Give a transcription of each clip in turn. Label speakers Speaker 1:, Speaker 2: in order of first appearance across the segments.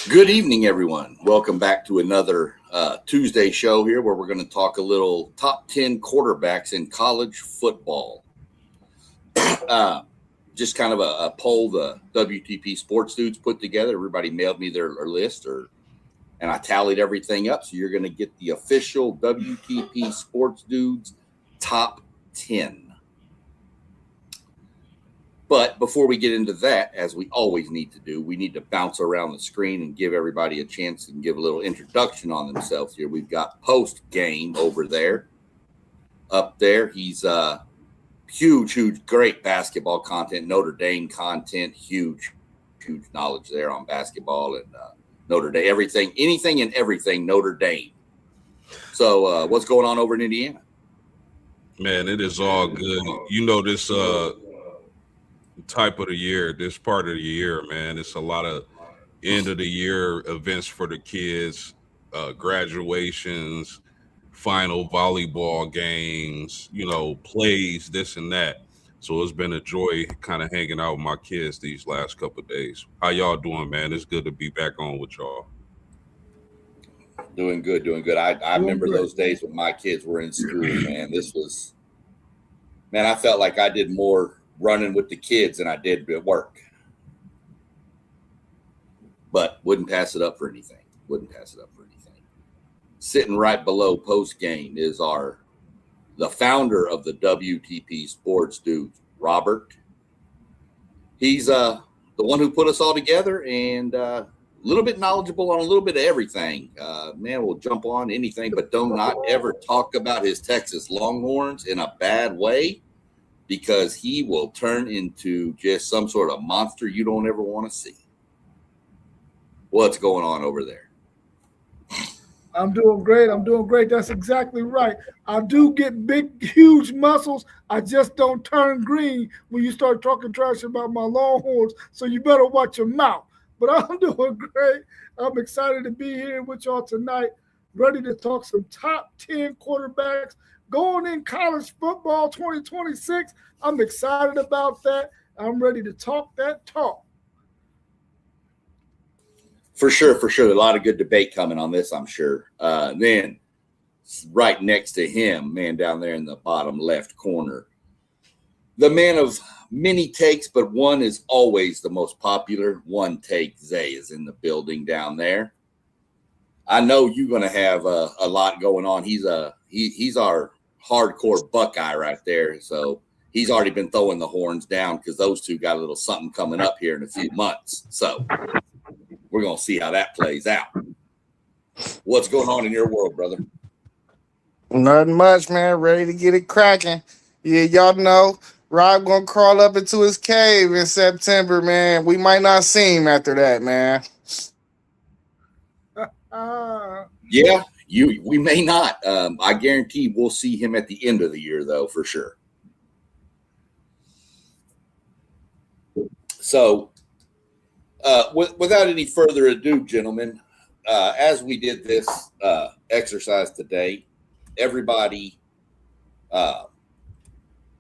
Speaker 1: Good evening, everyone. Welcome back to another Tuesday show here where we're going to talk a little top 10 quarterbacks in college football. Just kind of a poll the WTP sports dudes put together. Everybody mailed me their list, and I tallied everything up. So you're going to get the official WTP sports dudes top 10. But before we get into that, as we always need to do, we need to bounce around the screen and give everybody a chance and give a little introduction on themselves here. We've got Post Game over there. Up there, he's huge, great basketball content, Notre Dame content, huge knowledge there on basketball and Notre Dame, anything and everything Notre Dame. So what's going on over in Indiana?
Speaker 2: Man, it is all good. You know, this type of the year, this part of the year, man, it's a lot of end of the year events for the kids, graduations, final volleyball games, plays, this and that. So it's been a joy kind of hanging out with my kids these last couple of days. How y'all doing, man? It's good to be back on with y'all.
Speaker 1: Doing good. I remember those days when my kids were in school, man. I felt like I did more running with the kids than I did at work. But wouldn't pass it up for anything. Sitting right below Post Game is the founder of the WTP Sports Dudes, Robert. He's the one who put us all together and a little bit knowledgeable on a little bit of everything. Man, we'll jump on anything, but do not ever talk about his Texas Longhorns in a bad way, because he will turn into just some sort of monster you don't ever want to see. What's going on over there?
Speaker 3: I'm doing great. That's exactly right. I do get big, huge muscles. I just don't turn green when you start talking trash about my Longhorns, so you better watch your mouth. But I'm doing great. I'm excited to be here with y'all tonight, ready to talk some top 10 quarterbacks going in college football 2026. I'm excited about that. I'm ready to talk that talk.
Speaker 1: For sure. A lot of good debate coming on this, I'm sure. Then right next to him, man, down there in the bottom left corner, the man of many takes, but one is always the most popular. One take, Zay, is in the building down there. I know you're going to have a lot going on. He's our hardcore Buckeye right there. So he's already been throwing the horns down because those two got a little something coming up here in a few months. So we're going to see how that plays out. What's going on in your world, brother?
Speaker 4: Nothing much, man. Ready to get it cracking. Yeah, y'all know Rob going to crawl up into his cave in September, man. We might not see him after that, man.
Speaker 1: Yeah, we may not. I guarantee we'll see him at the end of the year, though, for sure. So, without any further ado, gentlemen, as we did this exercise today,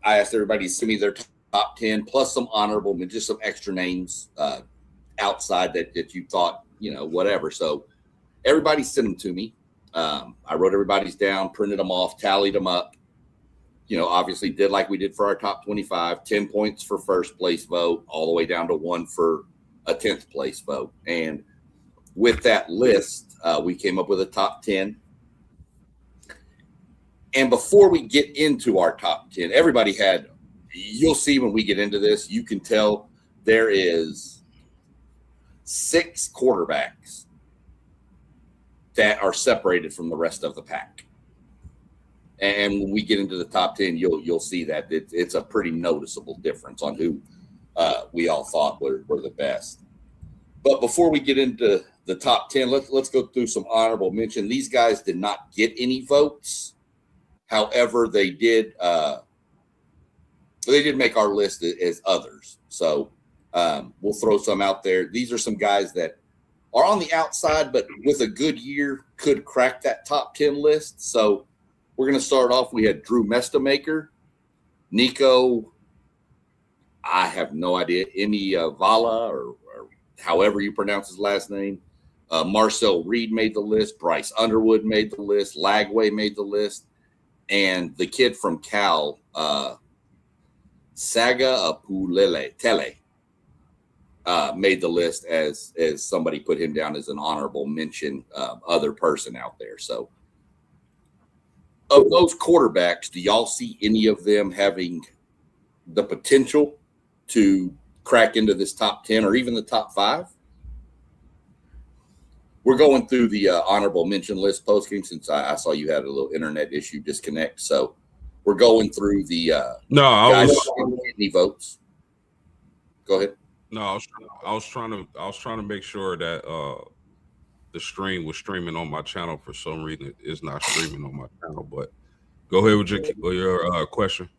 Speaker 1: I asked everybody to send me their top 10 plus some honorable, just some extra names outside that you thought, whatever. So everybody sent them to me. I wrote everybody's down, printed them off, tallied them up. Obviously did like we did for our top 25, 10 points for first place vote, all the way down to 1 for a 10th place vote. And with that list, we came up with a top 10. And before we get into our top 10, you'll see when we get into this, you can tell there is 6 quarterbacks that are separated from the rest of the pack. And when we get into the top 10, you'll see that it's a pretty noticeable difference on who we all thought were the best. But before we get into the top 10, let's go through some honorable mention. These guys did not get any votes. However, they did make our list as others. So we'll throw some out there. These are some guys that are on the outside, but with a good year could crack that top 10 list. So we're going to start off. We had Drew Mestamaker, Nico, I have no idea, Vala or however you pronounce his last name. Marcel Reed made the list. Bryce Underwood made the list. Lagway made the list. And the kid from Cal, Saga Tele, made the list as somebody put him down as an honorable mention other person out there. So of those quarterbacks, do y'all see any of them having the potential to crack into this top 10 or even the top 5? We're going through the honorable mention list post-game since I saw you had a little internet issue disconnect. So we're going through the
Speaker 2: I
Speaker 1: guys who didn't get any votes. Go ahead.
Speaker 2: No, I was trying to make sure that the stream was streaming on my channel. For some reason, it's not streaming on my channel. But go ahead with your question.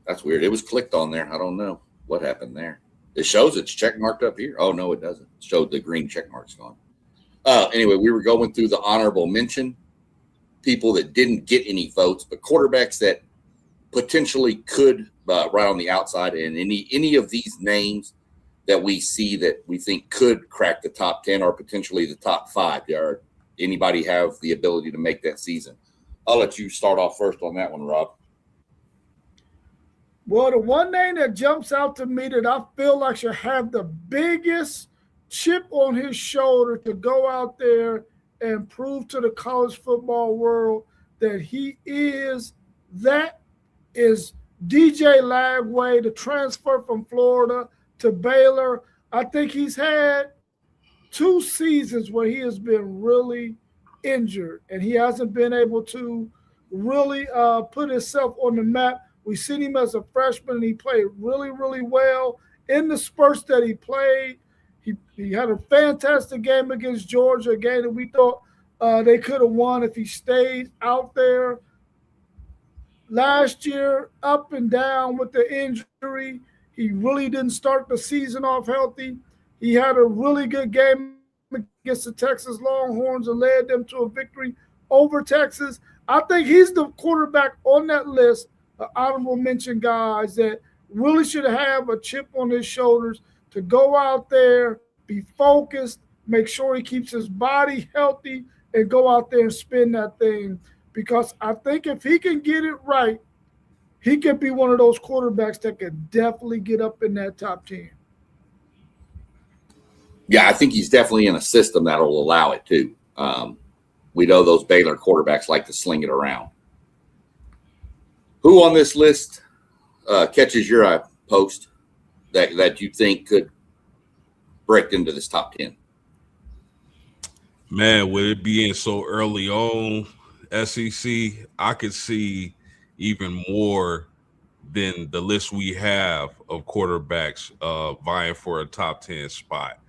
Speaker 1: That's weird. It was clicked on there. I don't know what happened there. It shows it's check marked up here. Oh no, it doesn't. It showed the green check marks gone. Anyway, we were going through the honorable mention people that didn't get any votes, but quarterbacks that potentially could right on the outside, and any of these names that we see that we think could crack the top 10 or potentially the top 5. Or anybody have the ability to make that season? I'll let you start off first on that one, Rob.
Speaker 3: Well, the one name that jumps out to me that I feel like should have the biggest chip on his shoulder to go out there and prove to the college football world that he is DJ Lagway, the transfer from Florida to Baylor. I think he's had 2 seasons where he has been really injured and he hasn't been able to really put himself on the map. We've seen him as a freshman, and he played really, really well in the spurts that he played. He had a fantastic game against Georgia, a game that we thought they could have won if he stayed out there. Last year, up and down with the injury. He really didn't start the season off healthy. He had a really good game against the Texas Longhorns and led them to a victory over Texas. I think he's the quarterback on that list, the honorable mention guys that really should have a chip on his shoulders to go out there, be focused, make sure he keeps his body healthy, and go out there and spin that thing. Because I think if he can get it right, he could be one of those quarterbacks that could definitely get up in that top 10.
Speaker 1: Yeah, I think he's definitely in a system that'll allow it too. We know those Baylor quarterbacks like to sling it around. Who on this list catches your eye, Post, that you think could break into this top 10?
Speaker 2: Man, with it being so early on, SEC, I could see even more than the list we have of quarterbacks vying for a top 10 spot.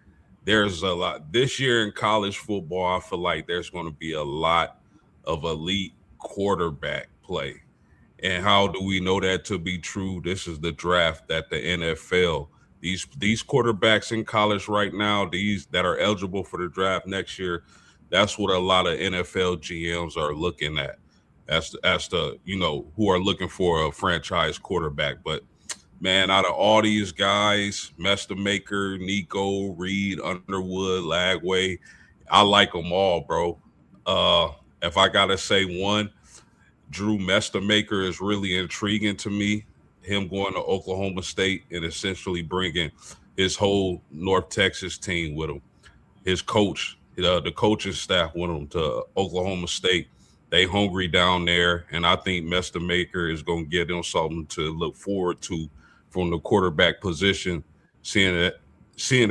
Speaker 2: There's a lot this year in college football. I feel like there's going to be a lot of elite quarterback play. And how do we know that to be true? This is the draft that the NFL, these quarterbacks in college right now, these that are eligible for the draft next year, that's what a lot of NFL GMs are looking at as the who are looking for a franchise quarterback. But man, out of all these guys, Maker, Nico, Reed, Underwood, Lagway, I like them all, bro. If I gotta say one, Drew Maker is really intriguing to me. Him going to Oklahoma State and essentially bringing his whole North Texas team with him. His coach, the coaching staff with him to Oklahoma State. They hungry down there, and I think Maker is going to get them something to look forward to from the quarterback position, seeing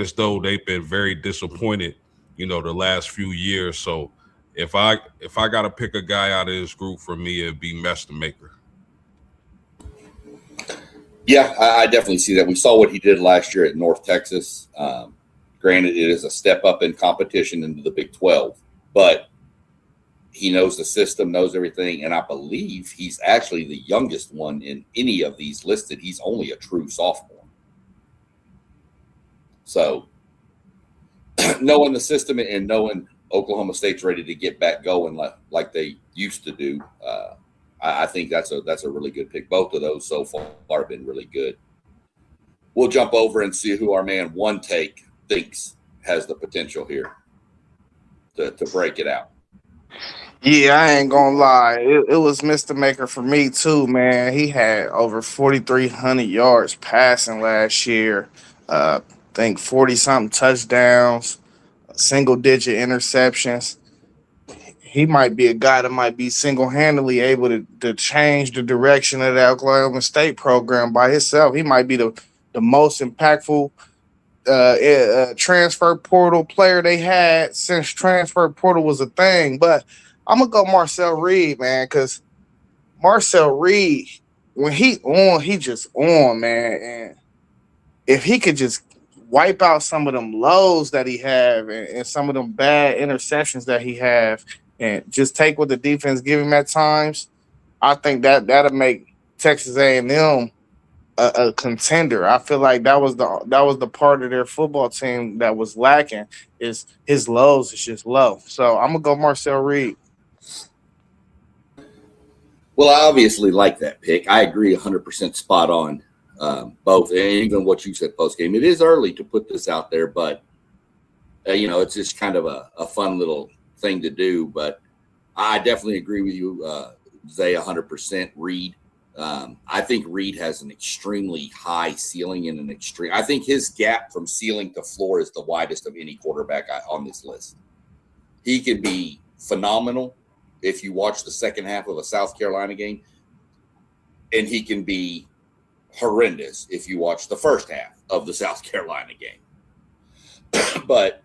Speaker 2: as though they've been very disappointed, the last few years. So if I got to pick a guy out of this group, for me, it'd be Maker.
Speaker 1: Yeah, I definitely see that. We saw what he did last year at North Texas. Granted, it is a step up in competition into the Big 12, but he knows the system, knows everything, and I believe he's actually the youngest one in any of these listed. He's only a true sophomore. So knowing the system and knowing Oklahoma State's ready to get back going like they used to do, I think that's a really good pick. Both of those so far have been really good. We'll jump over and see who our man One Take thinks has the potential here to break it out.
Speaker 4: Yeah, I ain't gonna lie. It was Mr. Maker for me too, man. He had over 4,300 yards passing last year. I think 40 something touchdowns, single digit interceptions. He might be a guy that might be single handedly able to change the direction of the Oklahoma State program by himself. He might be the most impactful transfer portal player they had since transfer portal was a thing. But I'm gonna go Marcel Reed, man, because Marcel Reed, when he on, he just on, man. And if he could just wipe out some of them lows that he have and some of them bad interceptions that he have, and just take what the defense give him at times, I think that'll make Texas A&M a contender. I feel like that was the part of their football team that was lacking. Is his lows is just low. So I'm gonna go Marcel Reed.
Speaker 1: Well, I obviously like that pick. I agree 100% spot on both. And even what you said post game, it is early to put this out there, but it's just kind of a fun little thing to do. But I definitely agree with you, Zay, 100%. Reed. I think Reed has an extremely high ceiling and I think his gap from ceiling to floor is the widest of any quarterback on this list. He could be phenomenal if you watch the second half of a South Carolina game, and he can be horrendous if you watch the first half of the South Carolina game. But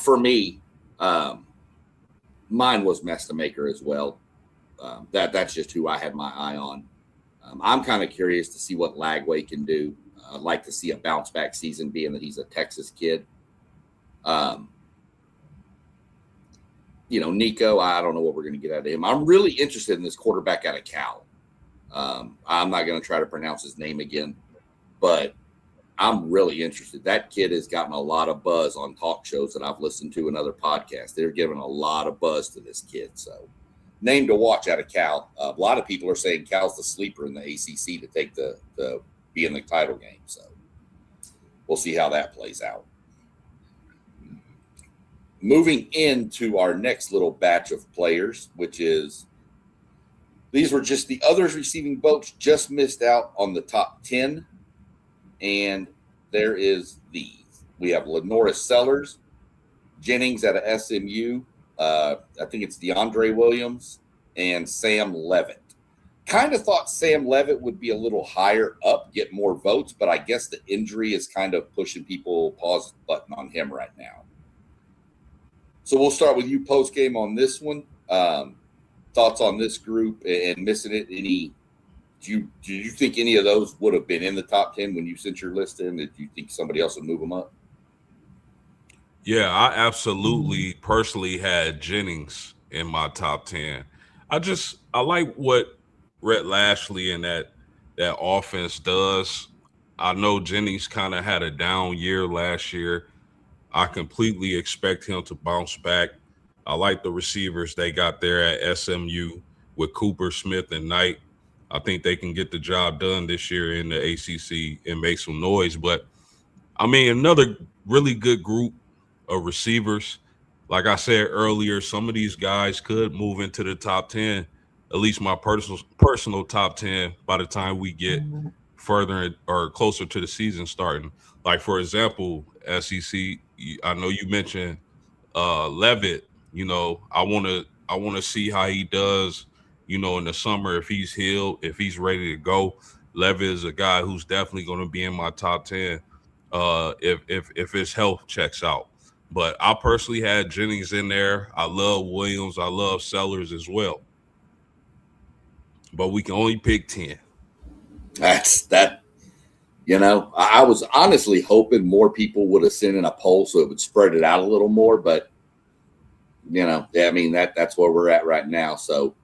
Speaker 1: for me, mine was Mestamaker as well. That's just who I had my eye on. I'm kind of curious to see what Lagway can do. I'd like to see a bounce back season, being that he's a Texas kid. Nico, I don't know what we're going to get out of him. I'm really interested in this quarterback out of Cal. I'm not going to try to pronounce his name again, but I'm really interested. That kid has gotten a lot of buzz on talk shows that I've listened to and other podcasts. They're giving a lot of buzz to this kid. So, name to watch out of Cal. A lot of people are saying Cal's the sleeper in the ACC to take the be in the title game. So, we'll see how that plays out. Moving into our next little batch of players, which is these were just the others receiving votes, just missed out on the top 10. And there is these. We have Lenora Sellers, Jennings out of SMU. I think it's DeAndre Williams and Sam Levitt. Kind of thought Sam Levitt would be a little higher up, get more votes, but I guess the injury is kind of pushing people pause button on him right now. So we'll start with you post game on this one. Thoughts on this group and missing it? Do you think any of those would have been in the top 10 when you sent your list in? Did you think somebody else would move them up?
Speaker 2: Yeah, I absolutely personally had Jennings in my top 10. I like what Rhett Lashley and that offense does. I know Jennings kind of had a down year last year. I completely expect him to bounce back. I like the receivers they got there at SMU with Cooper, Smith, and Knight. I think they can get the job done this year in the ACC and make some noise. But, I mean, another really good group of receivers. Like I said earlier, some of these guys could move into the top 10, at least my personal top 10 by the time we get further or closer to the season starting. Like, for example, SEC, I know you mentioned Levitt. I want to see how he does, in the summer, if he's healed, if he's ready to go. Levitt is a guy who's definitely going to be in my top 10 if his health checks out. But I personally had Jennings in there. I love Williams. I love Sellers as well. But we can only pick 10.
Speaker 1: That's that. I was honestly hoping more people would have sent in a poll so it would spread it out a little more. But, that's where we're at right now. So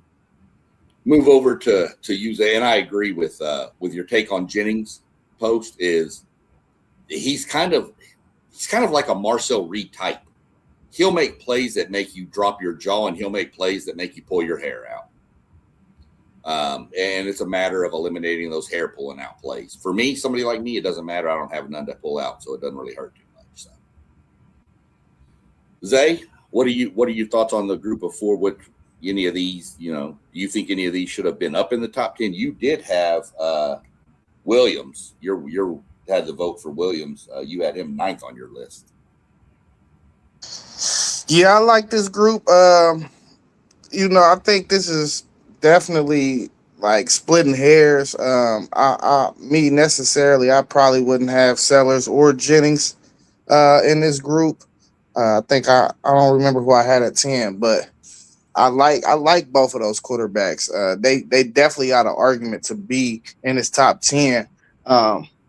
Speaker 1: move over to you, Zay. And I agree with your take on Jennings post is he's kind of like a Marcel Reed type. He'll make plays that make you drop your jaw, and he'll make plays that make you pull your hair out. And it's a matter of eliminating those hair pulling out plays. For me, somebody like me, it doesn't matter. I don't have none to pull out, so it doesn't really hurt too much. Zay, what are your thoughts on the group of four? What any of these, do you think any of these should have been up in the top 10? You did have Williams. You had the vote for Williams. You had him 9th on your list.
Speaker 4: Yeah, I like this group. I think this is definitely like splitting hairs. I probably wouldn't have Sellers or Jennings in this group. I think I don't remember who I had at 10, but I like both of those quarterbacks. They definitely got an argument to be in this top 10.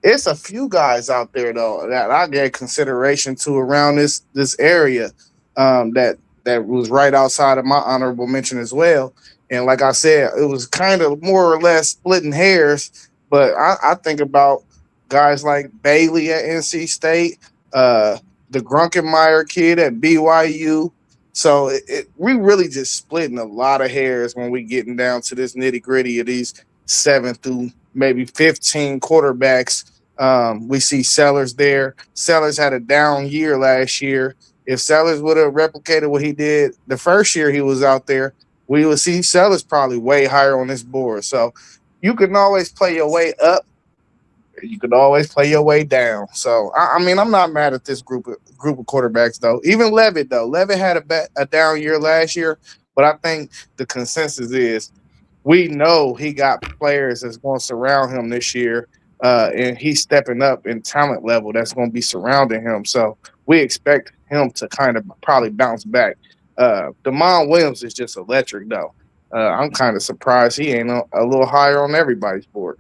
Speaker 4: It's a few guys out there though that I gave consideration to around this area that was right outside of my honorable mention as well. And like I said, it was kind of more or less splitting hairs. But I think about guys like Bailey at NC State, the Grunkenmeyer kid at BYU. So we really just splitting a lot of hairs when we getting down to this nitty gritty of these 7 through maybe 15 quarterbacks. We see Sellers there. Sellers had a down year last year. If Sellers would have replicated what he did the first year he was out there, we would see Sellers probably way higher on this board. So you can always play your way up. You can always play your way down. So, I mean, I'm not mad at this group of quarterbacks, though. Even Levitt, though. Levitt had a down year last year, but I think the consensus is we know he got players that's going to surround him this year, and he's stepping up in talent level that's going to be surrounding him. So we expect him to kind of probably bounce back. Damon Williams is just electric, though. I'm kind of surprised he ain't a little higher on everybody's board.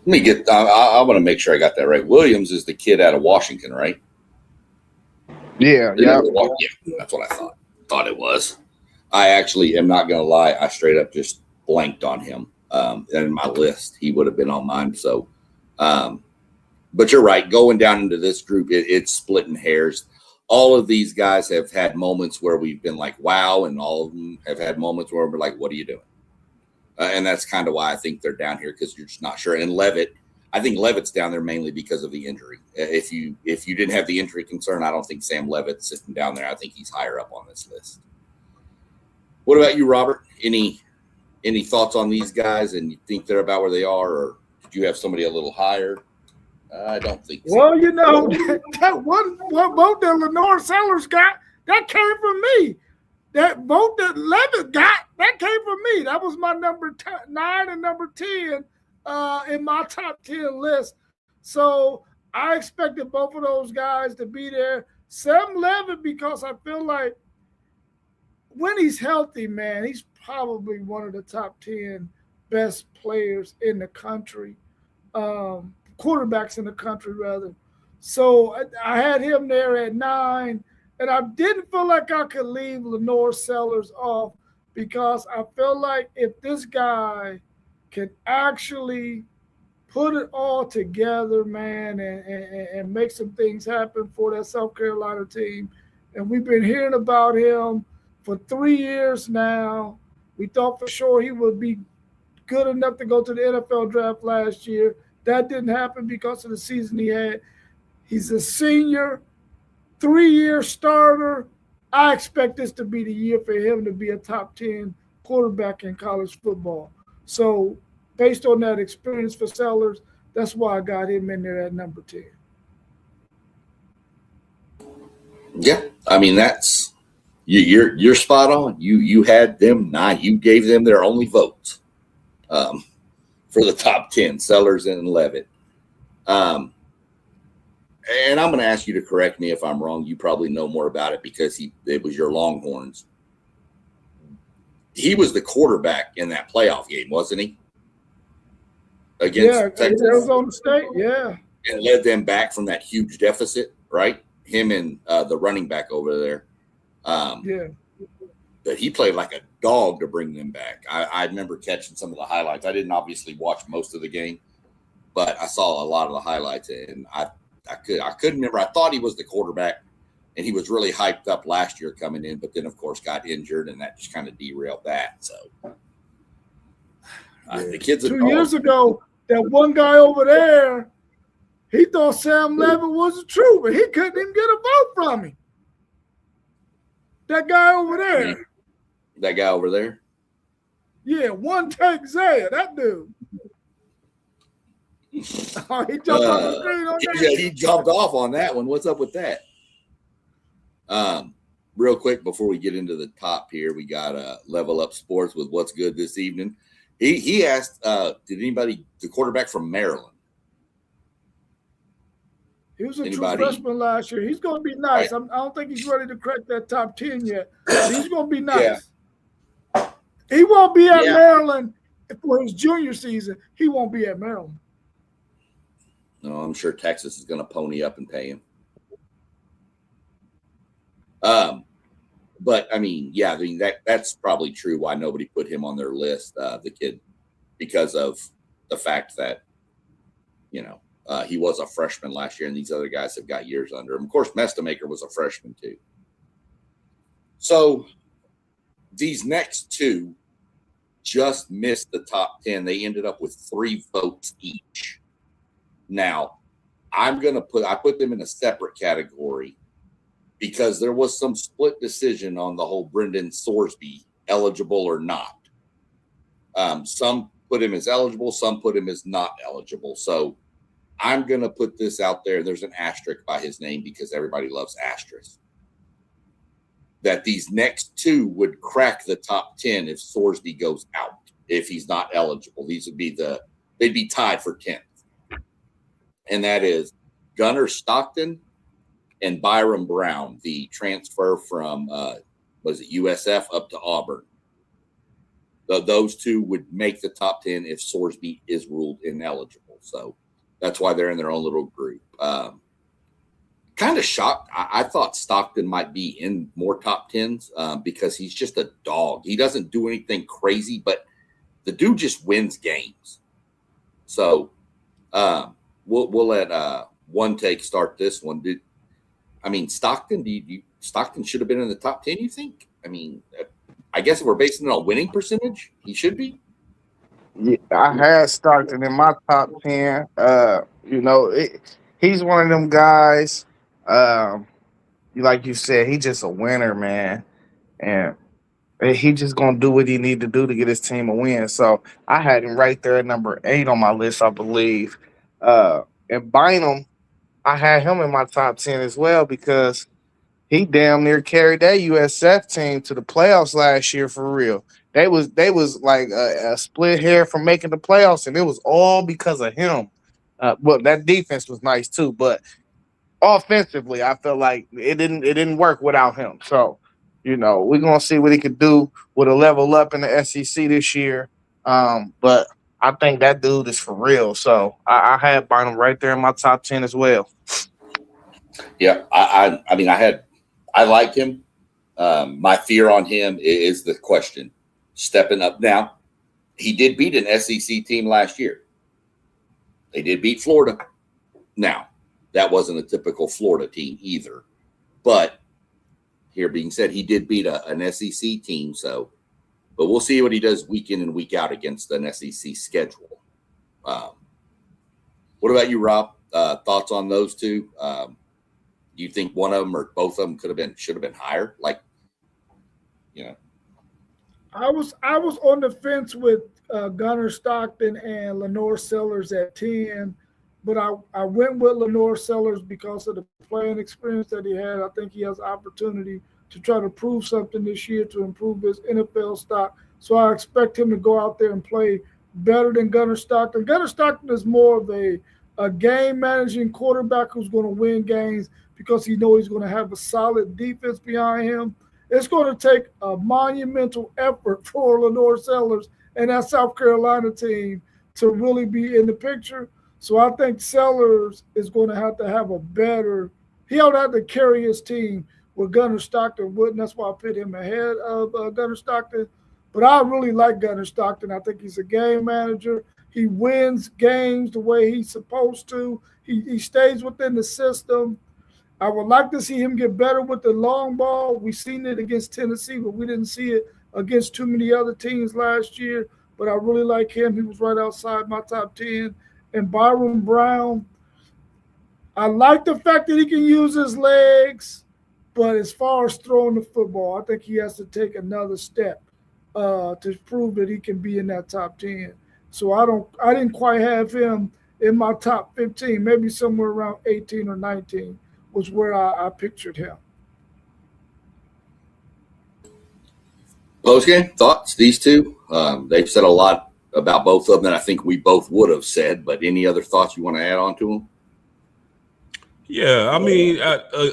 Speaker 1: Let me get. I want to make sure I got that right. Williams is the kid out of Washington, right?
Speaker 4: Yeah.
Speaker 1: Yeah, that's what I thought. Thought it was. I actually am not going to lie. I straight up just blanked on him in my list. He would have been on mine. So, but you're right. Going down into this group, it's splitting hairs. All of these guys have had moments where we've been like, wow, and all of them have had moments where we're like, what are you doing? And that's kind of why I think they're down here, because you're just not sure. And Levitt, I think Levitt's down there mainly because of the injury. If you didn't have the injury concern, I don't think Sam Levitt's sitting down there. I think he's higher up on this list. What about you, Robert? Any thoughts on these guys, and you think they're about where they are, or did you have somebody a little higher? I don't think so.
Speaker 3: Well, that one vote that Lenore Sellers got, that came from me. That vote that Levitt got, that came from me. That was my number 9 and number 10 in my top 10 list. So I expected both of those guys to be there. Sam Levitt, because I feel like when he's healthy, man, he's probably one of the top 10 best players in the country, quarterbacks in the country, rather. So I had him there at 9. And I didn't feel like I could leave Lenore Sellers off, because I feel like if this guy can actually put it all together, man, and make some things happen for that South Carolina team. And we've been hearing about him for 3 years now. We thought for sure he would be good enough to go to the NFL draft last year. That didn't happen because of the season he had. He's a senior, 3-year starter. I expect this to be the year for him to be a top 10 quarterback in college football. So based on that experience for Sellers, that's why I got him in there at number 10.
Speaker 1: Yeah, I mean, that's you're spot on. You had them 9. You gave them their only votes for the top 10, Sellers and Levitt. And I'm going to ask you to correct me if I'm wrong. You probably know more about it because it was your Longhorns. He was the quarterback in that playoff game, wasn't he? Against Texas.
Speaker 3: Arizona State, yeah.
Speaker 1: And led them back from that huge deficit, right? Him and the running back over there.
Speaker 3: Yeah.
Speaker 1: But he played like a dog to bring them back. I remember catching some of the highlights. I didn't obviously watch most of the game, but I saw a lot of the highlights, and I couldn't remember. I thought he was the quarterback, and he was really hyped up last year coming in, but then, of course, got injured, and that just kind of derailed that. So the kids
Speaker 3: 2 years ago, that one guy over there, He thought Sam Levitt was the truth, but he couldn't even get a vote from him. That guy over there.
Speaker 1: That guy over there?
Speaker 3: Yeah, one take Zaya, that dude. Oh, he jumped off the screen on that.
Speaker 1: Yeah, he jumped off on that one. What's up with that? Real quick before we get into the top here, we got Level Up Sports with what's good this evening. He asked, did anybody, the quarterback from Maryland?
Speaker 3: He was a true freshman last year. He's going to be nice. Right. I don't think he's ready to crack that top 10 yet. But he's going to be nice. Yeah. He won't be at Maryland for his junior season. He won't be at Maryland.
Speaker 1: No, I'm sure Texas is going to pony up and pay him. But I mean, yeah, I mean that's probably true why nobody put him on their list, the kid, because of the fact that, you know, he was a freshman last year and these other guys have got years under him. Of course, Mestamaker was a freshman too. So these next two just missed the top 10. They ended up with 3 votes each. Now, I put them in a separate category because there was some split decision on the whole Brendan Sorsby eligible or not. Some put him as eligible, some put him as not eligible. So I'm going to put this out there. There's an asterisk by his name because everybody loves asterisks. That these next 2 would crack the top 10 if Sorsby goes out, if he's not eligible. These would be they'd be tied for 10th. And that is Gunnar Stockton and Byron Brown, the transfer from, USF up to Auburn. Those 2 would make the top 10 if Sorsby is ruled ineligible. So that's why they're in their own little group. Kind of shocked. I thought Stockton might be in more top 10s because he's just a dog. He doesn't do anything crazy, but the dude just wins games. So we'll let one take start this one. Stockton, Stockton should have been in the top 10, you think? I mean, I guess if we're basing it on winning percentage, he should be.
Speaker 4: Yeah, I had Stockton in my top 10. He's one of them guys. Like you said, he's just a winner, man. And he just going to do what he need to do to get his team a win. So I had him right there at number 8 on my list, I believe. And Bynum, I had him in my top 10 as well because he damn near carried that USF team to the playoffs last year for real. They was like a split hair from making the playoffs, and it was all because of him. Well, that defense was nice too, but offensively, I felt like it didn't work without him. So, we're gonna see what he could do with a level up in the SEC this year. But I think that dude is for real. So I had Bynum right there in my top 10 as well.
Speaker 1: Yeah, I like him. My fear on him is the question. Stepping up. Now, he did beat an SEC team last year. They did beat Florida. Now, that wasn't a typical Florida team either. But here being said, he did beat an SEC team. But we'll see what he does week in and week out against an SEC schedule. What about you, Rob? Thoughts on those 2? Do you think one of them or both of them should have been higher?
Speaker 3: I was on the fence with Gunnar Stockton and Lenore Sellers at 10, but I went with Lenore Sellers because of the playing experience that he had. I think he has opportunity to try to prove something this year to improve his NFL stock. So I expect him to go out there and play better than Gunnar Stockton. Gunnar Stockton is more of a game managing quarterback who's going to win games because he knows he's going to have a solid defense behind him. It's going to take a monumental effort for Lenore Sellers and that South Carolina team to really be in the picture. So I think Sellers is going to have a better – he'll have to carry his team where Gunnar Stockton wouldn't. That's why I put him ahead of Gunnar Stockton. But I really like Gunnar Stockton. I think he's a game manager. He wins games the way he's supposed to. He stays within the system. I would like to see him get better with the long ball. We've seen it against Tennessee, but we didn't see it against too many other teams last year. But I really like him. He was right outside my top 10. And Byron Brown, I like the fact that he can use his legs, but as far as throwing the football, I think he has to take another step to prove that he can be in that top 10. So I didn't quite have him in my top 15, maybe somewhere around 18 or 19 was where I pictured him.
Speaker 1: Postgame thoughts? These two, they've said a lot about both of them that I think we both would have said. But any other thoughts you want to add on to them?
Speaker 2: Yeah, I mean,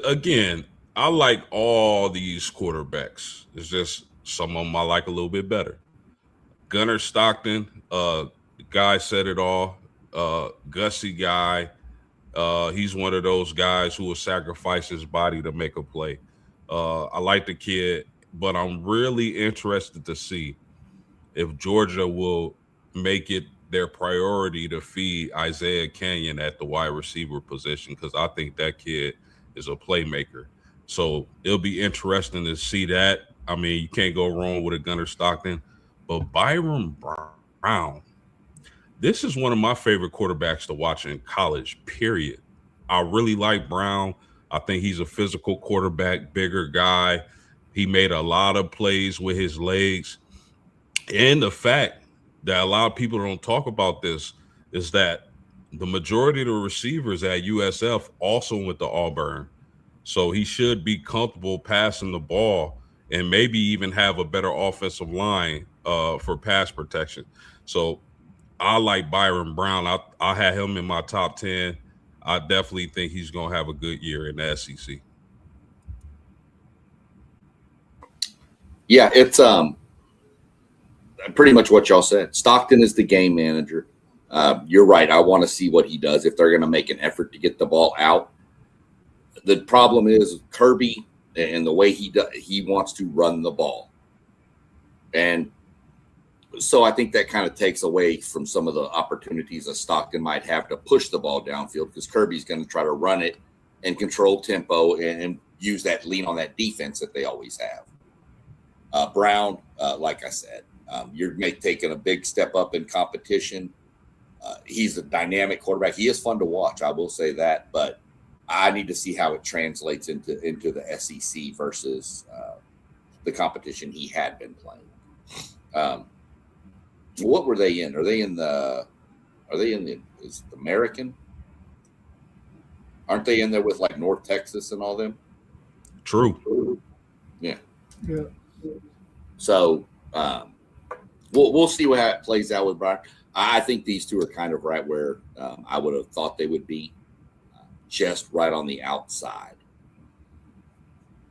Speaker 2: again, I like all these quarterbacks. It's just some of them I like a little bit better. Gunnar Stockton, the guy said it all. Gussie guy. He's one of those guys who will sacrifice his body to make a play. I like the kid, but I'm really interested to see if Georgia will make it their priority to feed Isaiah Canyon at the wide receiver position, because I think that kid is a playmaker. So it'll be interesting to see that. I mean, you can't go wrong with a Gunnar Stockton, but Byron Brown, this is one of my favorite quarterbacks to watch in college, period. I really like Brown. I think he's a physical quarterback, bigger guy. He made a lot of plays with his legs. And the fact that a lot of people don't talk about this is that the majority of the receivers at USF also went to Auburn. So he should be comfortable passing the ball and maybe even have a better offensive line for pass protection. So I like Byron Brown. I had him in my top 10. I definitely think he's going to have a good year in the SEC.
Speaker 1: Yeah, it's pretty much what y'all said. Stockton is the game manager. You're right. I want to see what he does if they're going to make an effort to get the ball out. The problem is Kirby and the way he wants to run the ball. And so I think that kind of takes away from some of the opportunities that Stockton might have to push the ball downfield, because Kirby's going to try to run it and control tempo and use that, lean on that defense that they always have. Brown, like I said, you're taking a big step up in competition. He's a dynamic quarterback. He is fun to watch, I will say that, but I need to see how it translates into the SEC versus the competition he had been playing. What were they in? Are they in the is it American? Aren't they in there with like North Texas and all them?
Speaker 2: True.
Speaker 1: Yeah.
Speaker 3: Yeah.
Speaker 1: So we'll see how it plays out with Brian. I think these two are kind of right where I would have thought they would be, just right on the outside.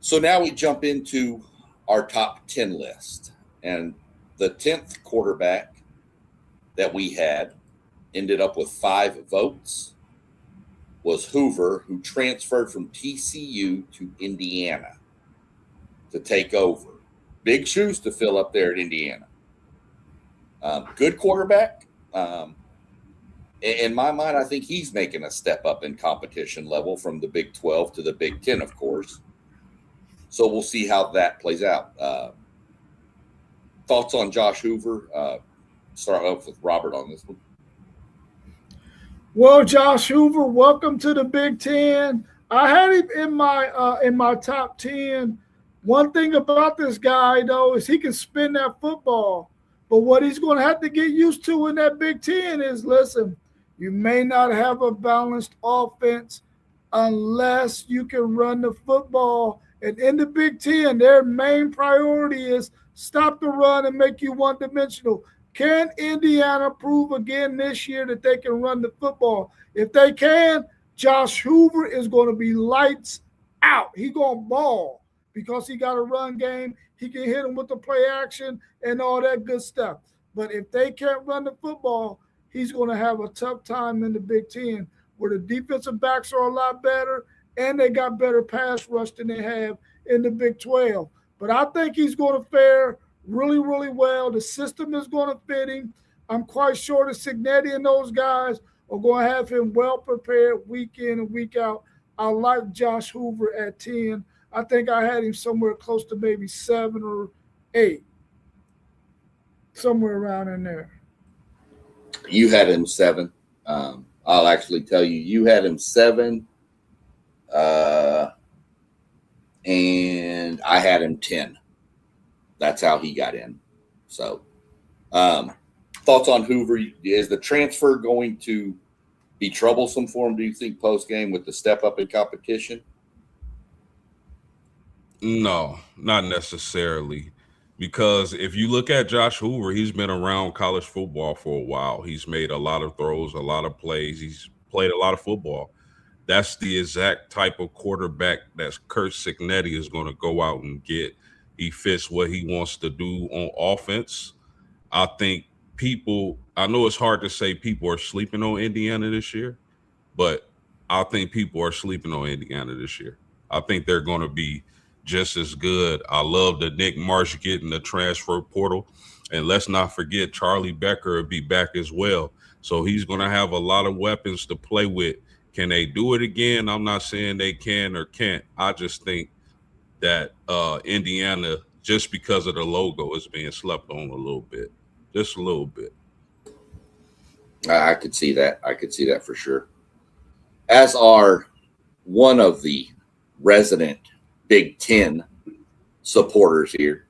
Speaker 1: So now we jump into our top 10 list, and the 10th quarterback that we had ended up with 5 votes was Hoover, who transferred from TCU to Indiana to take over. Big shoes to fill up there at Indiana. Good quarterback. In my mind, I think he's making a step up in competition level from the Big 12 to the Big 10, of course. So we'll see how that plays out. Thoughts on Josh Hoover? Start off with Robert on this one.
Speaker 3: Well, Josh Hoover, welcome to the Big 10. I had him in my top 10. One thing about this guy, though, is he can spin that football. But what he's going to have to get used to in that Big 10 is, listen, you may not have a balanced offense unless you can run the football. And in the Big 10, their main priority is stop the run and make you one-dimensional. Can Indiana prove again this year that they can run the football? If they can, Josh Hoover is going to be lights out. He's going to ball because he got a run game. He can hit him with the play action and all that good stuff. But if they can't run the football, he's going to have a tough time in the Big 10, where the defensive backs are a lot better and they got better pass rush than they have in the Big 12. But I think he's going to fare really, really well. The system is going to fit him. I'm quite sure that Cignetti and those guys are going to have him well prepared week in and week out. I like Josh Hoover at 10. I think I had him somewhere close to maybe 7 or 8, somewhere around in there.
Speaker 1: You had him 7. I'll actually tell you, you had him 7. And I had him 10. That's how he got in. So, thoughts on Hoover? Is the transfer going to be troublesome for him, do you think, post game with the step up in competition?
Speaker 2: No, not necessarily. Because if you look at Josh Hoover, he's been around college football for a while. He's made a lot of throws, a lot of plays. He's played a lot of football. That's the exact type of quarterback that Kurt Signetti is going to go out and get. He fits what he wants to do on offense. I think I know it's hard to say people are sleeping on Indiana this year, but I think people are sleeping on Indiana this year. I think they're going to be just as good. I love the Nick Marsh getting the transfer portal. And let's not forget Charlie Becker will be back as well. So he's going to have a lot of weapons to play with. Can they do it again? I'm not saying they can or can't. I just think that Indiana, just because of the logo, is being slept on a little bit. Just a little bit.
Speaker 1: I could see that. I could see that for sure. As are one of the resident Big Ten supporters here,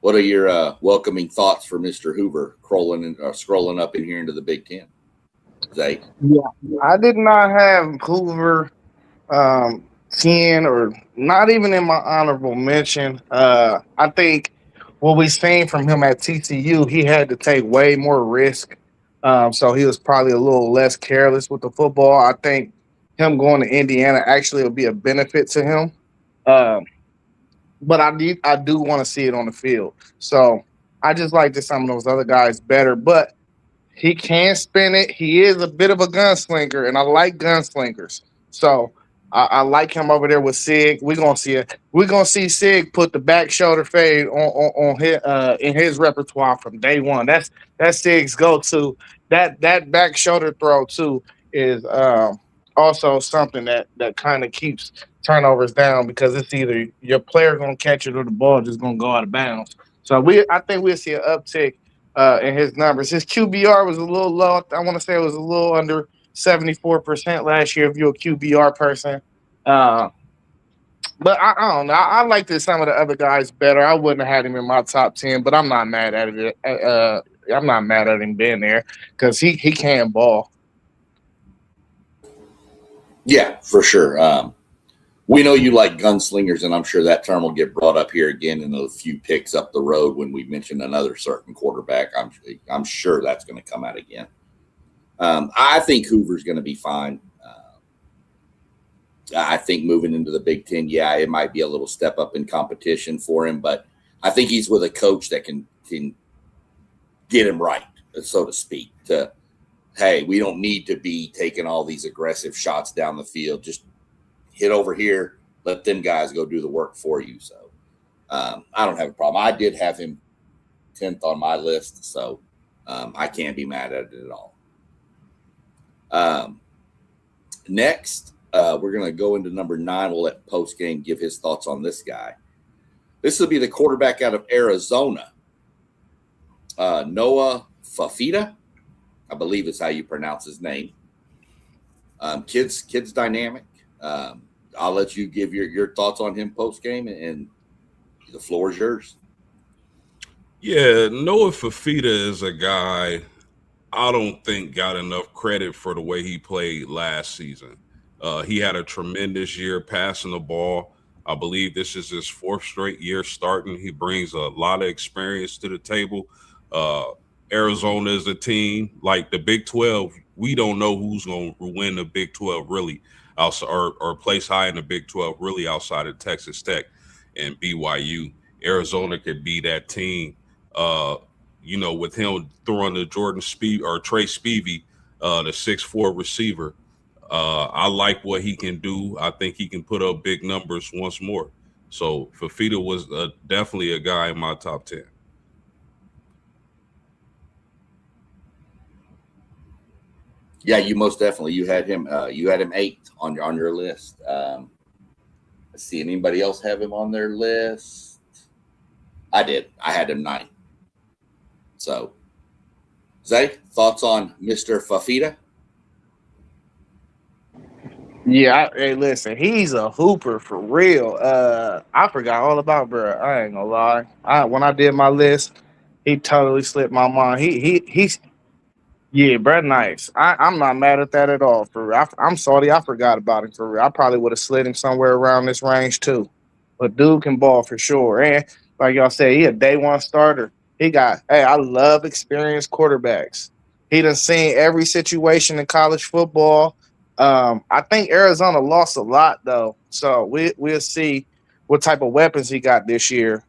Speaker 1: what are your welcoming thoughts for Mr. Hoover scrolling up in here into the Big Ten? Zay?
Speaker 4: Yeah, I did not have Hoover 10 or not even in my honorable mention. I think what we seen from him at TCU, he had to take way more risk. So he was probably a little less careless with the football. I think him going to Indiana actually will be a benefit to him. But I do want to see it on the field. So I just like that some of those other guys better. But he can spin it. He is a bit of a gunslinger, and I like gunslingers. So I like him over there with Sig. We're gonna see Sig put the back shoulder fade on his in his repertoire from day one. That's Sig's go-to. That back shoulder throw too is also something that kind of keeps turnovers down because it's either your player gonna catch it or the ball just gonna go out of bounds. So I think we'll see an uptick in his numbers. His QBR was a little low. I want to say it was a little under 74% last year if you're a QBR person. But I don't know. I liked some of the other guys better. I wouldn't have had him in my top 10, but I'm not mad at it. I'm not mad at him being there because he can ball.
Speaker 1: Yeah, for sure. We know you like gunslingers, and I'm sure that term will get brought up here again in a few picks up the road when we mention another certain quarterback. I'm sure that's going to come out again. I think Hoover's going to be fine. I think moving into the Big Ten, yeah, it might be a little step up in competition for him, but I think he's with a coach that can get him right, so to speak. Hey, we don't need to be taking all these aggressive shots down the field. Just hit over here, let them guys go do the work for you. So I don't have a problem. I did have him 10th on my list, so I can't be mad at it at all. Next, we're going to go into number 9. We'll let Postgame give his thoughts on this guy. This will be the quarterback out of Arizona, Noah Fafita, I believe is how you pronounce his name. Kid's dynamic. I'll let you give your thoughts on him post game, and the floor is yours.
Speaker 2: Yeah, Noah Fafita is a guy I don't think got enough credit for the way he played last season. He had a tremendous year passing the ball. I believe this is his 4th straight year starting. He brings a lot of experience to the table. Arizona is a team like the Big 12. We don't know who's going to win the Big 12 really, or place high in the Big 12 really outside of Texas Tech and BYU. Arizona could be that team. With him throwing the Jordan Speed or Trey Spivey, the 6'4" receiver. I like what he can do. I think he can put up big numbers once more. So Fafita was definitely a guy in my top 10.
Speaker 1: Yeah, you most definitely. You had him 8th on your list. Let's see. Anybody else have him on their list? I did. I had him 9th. So, Zay, thoughts on Mr. Fafita?
Speaker 4: Yeah, hey, listen, he's a hooper for real. I forgot all about bro. I ain't gonna lie. When I did my list, he totally slipped my mind. He's yeah, Brett Nice. I'm not mad at that at all. For real. I'm sorry, I forgot about him for real. I probably would have slid him somewhere around this range too. But dude can ball for sure. And like y'all said, he a day one starter. He got hey, I love experienced quarterbacks. He done seen every situation in college football. I think Arizona lost a lot though, so we'll see what type of weapons he got this year.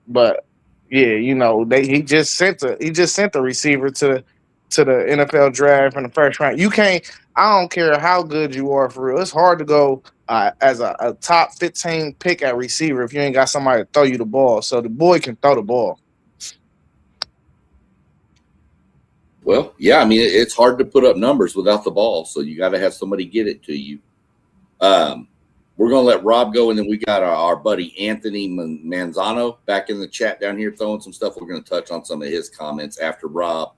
Speaker 4: But yeah, he just sent the receiver to the NFL draft in the first round. You can't. I don't care how good you are for real. It's hard to go as a top 15 pick at receiver if you ain't got somebody to throw you the ball. So the boy can throw the ball.
Speaker 1: Well, yeah, I mean, it's hard to put up numbers without the ball, so you got to have somebody get it to you. We're going to let Rob go, and then we got our buddy Anthony Manzano back in the chat down here throwing some stuff. We're going to touch on some of his comments after Rob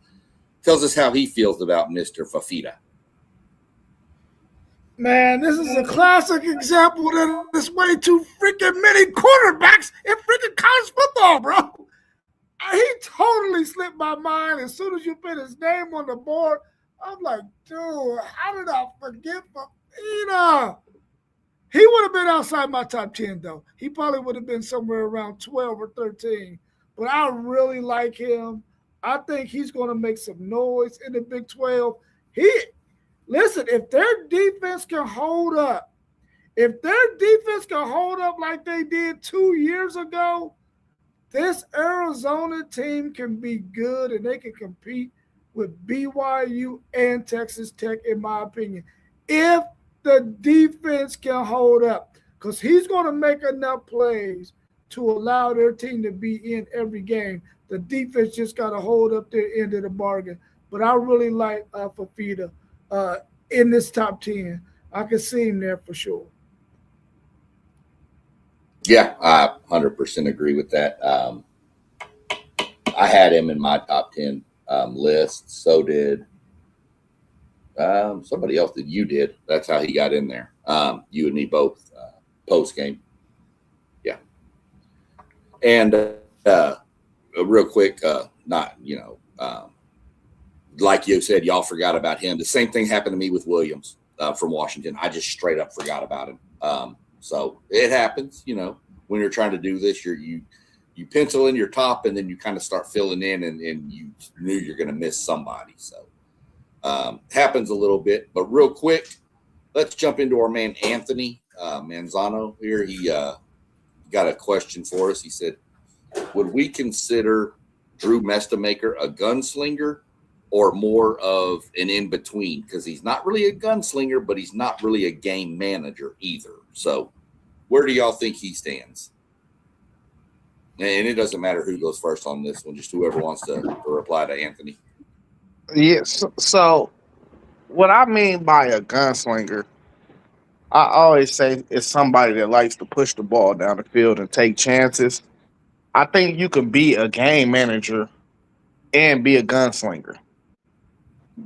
Speaker 1: tells us how he feels about Mr. Fafita.
Speaker 3: Man, this is a classic example that there's way too freaking many quarterbacks in freaking college football, bro. He totally slipped my mind as soon as you put his name on the board. I'm like, dude, how did I forget Fafita? He would have been outside my top 10, though. He probably would have been somewhere around 12 or 13. But I really like him. I think he's going to make some noise in the Big 12. Listen, if their defense can hold up, like they did 2 years ago, this Arizona team can be good and they can compete with BYU and Texas Tech, in my opinion. If the defense can hold up, because he's going to make enough plays to allow their team to be in every game. The defense just got to hold up their end of the bargain. But I really like Fafita in this top 10. I can see him there for sure.
Speaker 1: Yeah, I 100% agree with that. I had him in my top 10 list. So did somebody else that you did. That's how he got in there. You and me both post game. Yeah. And real quick, like you said, y'all forgot about him. The same thing happened to me with Williams from Washington. I just straight up forgot about him. So it happens, when you're trying to do this, you pencil in your top and then you kind of start filling in and you knew you're going to miss somebody. So happens a little bit, but real quick, let's jump into our man, Anthony Manzano here. He got a question for us. He said, would we consider Drew Mestamaker a gunslinger or more of an in-between? Because he's not really a gunslinger, but he's not really a game manager either. So where do y'all think he stands? And it doesn't matter who goes first on this one, just whoever wants to reply to Anthony.
Speaker 4: Yes. So what I mean by a gunslinger, I always say it's somebody that likes to push the ball down the field and take chances. I think you can be a game manager and be a gunslinger.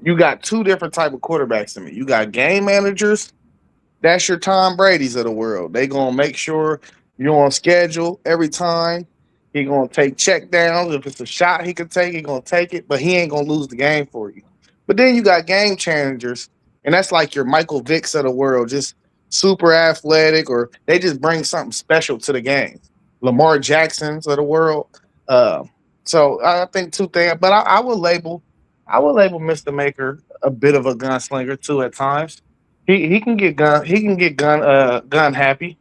Speaker 4: You got two different type of quarterbacks to me. You got game managers. That's your Tom Brady's of the world. They going to make sure you're on schedule every time. He going to take check downs. If it's a shot he can take, he going to take it, but he ain't going to lose the game for you. But then you got game changers, and that's like your Michael Vicks of the world, just super athletic, or they just bring something special to the game. Lamar Jackson's of the world. So I think two things, but I will label Mr. Maker a bit of a gunslinger too at times. He can get gun happy.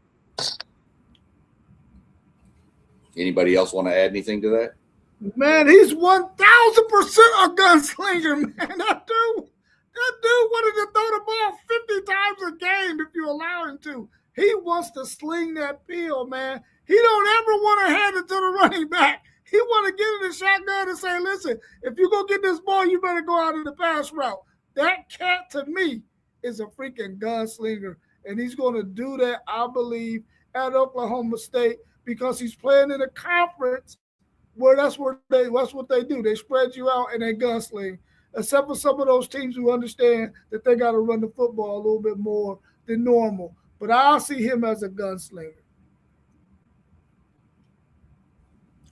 Speaker 1: Anybody else want to add anything to that?
Speaker 3: Man, he's 1,000% a gunslinger, man. That dude wanted to throw the ball 50 times a game if you allow him to. He wants to sling that pill, man. He don't ever want to hand it to the running back. He want to get in the shotgun and say, listen, if you go get this ball, you better go out in the pass route. That cat, to me, is a freaking gunslinger. And he's going to do that, I believe, at Oklahoma State because he's playing in a conference where that's what they do. They spread you out and they gunsling. Except for some of those teams who understand that they got to run the football a little bit more than normal. But I see him as a gunslinger.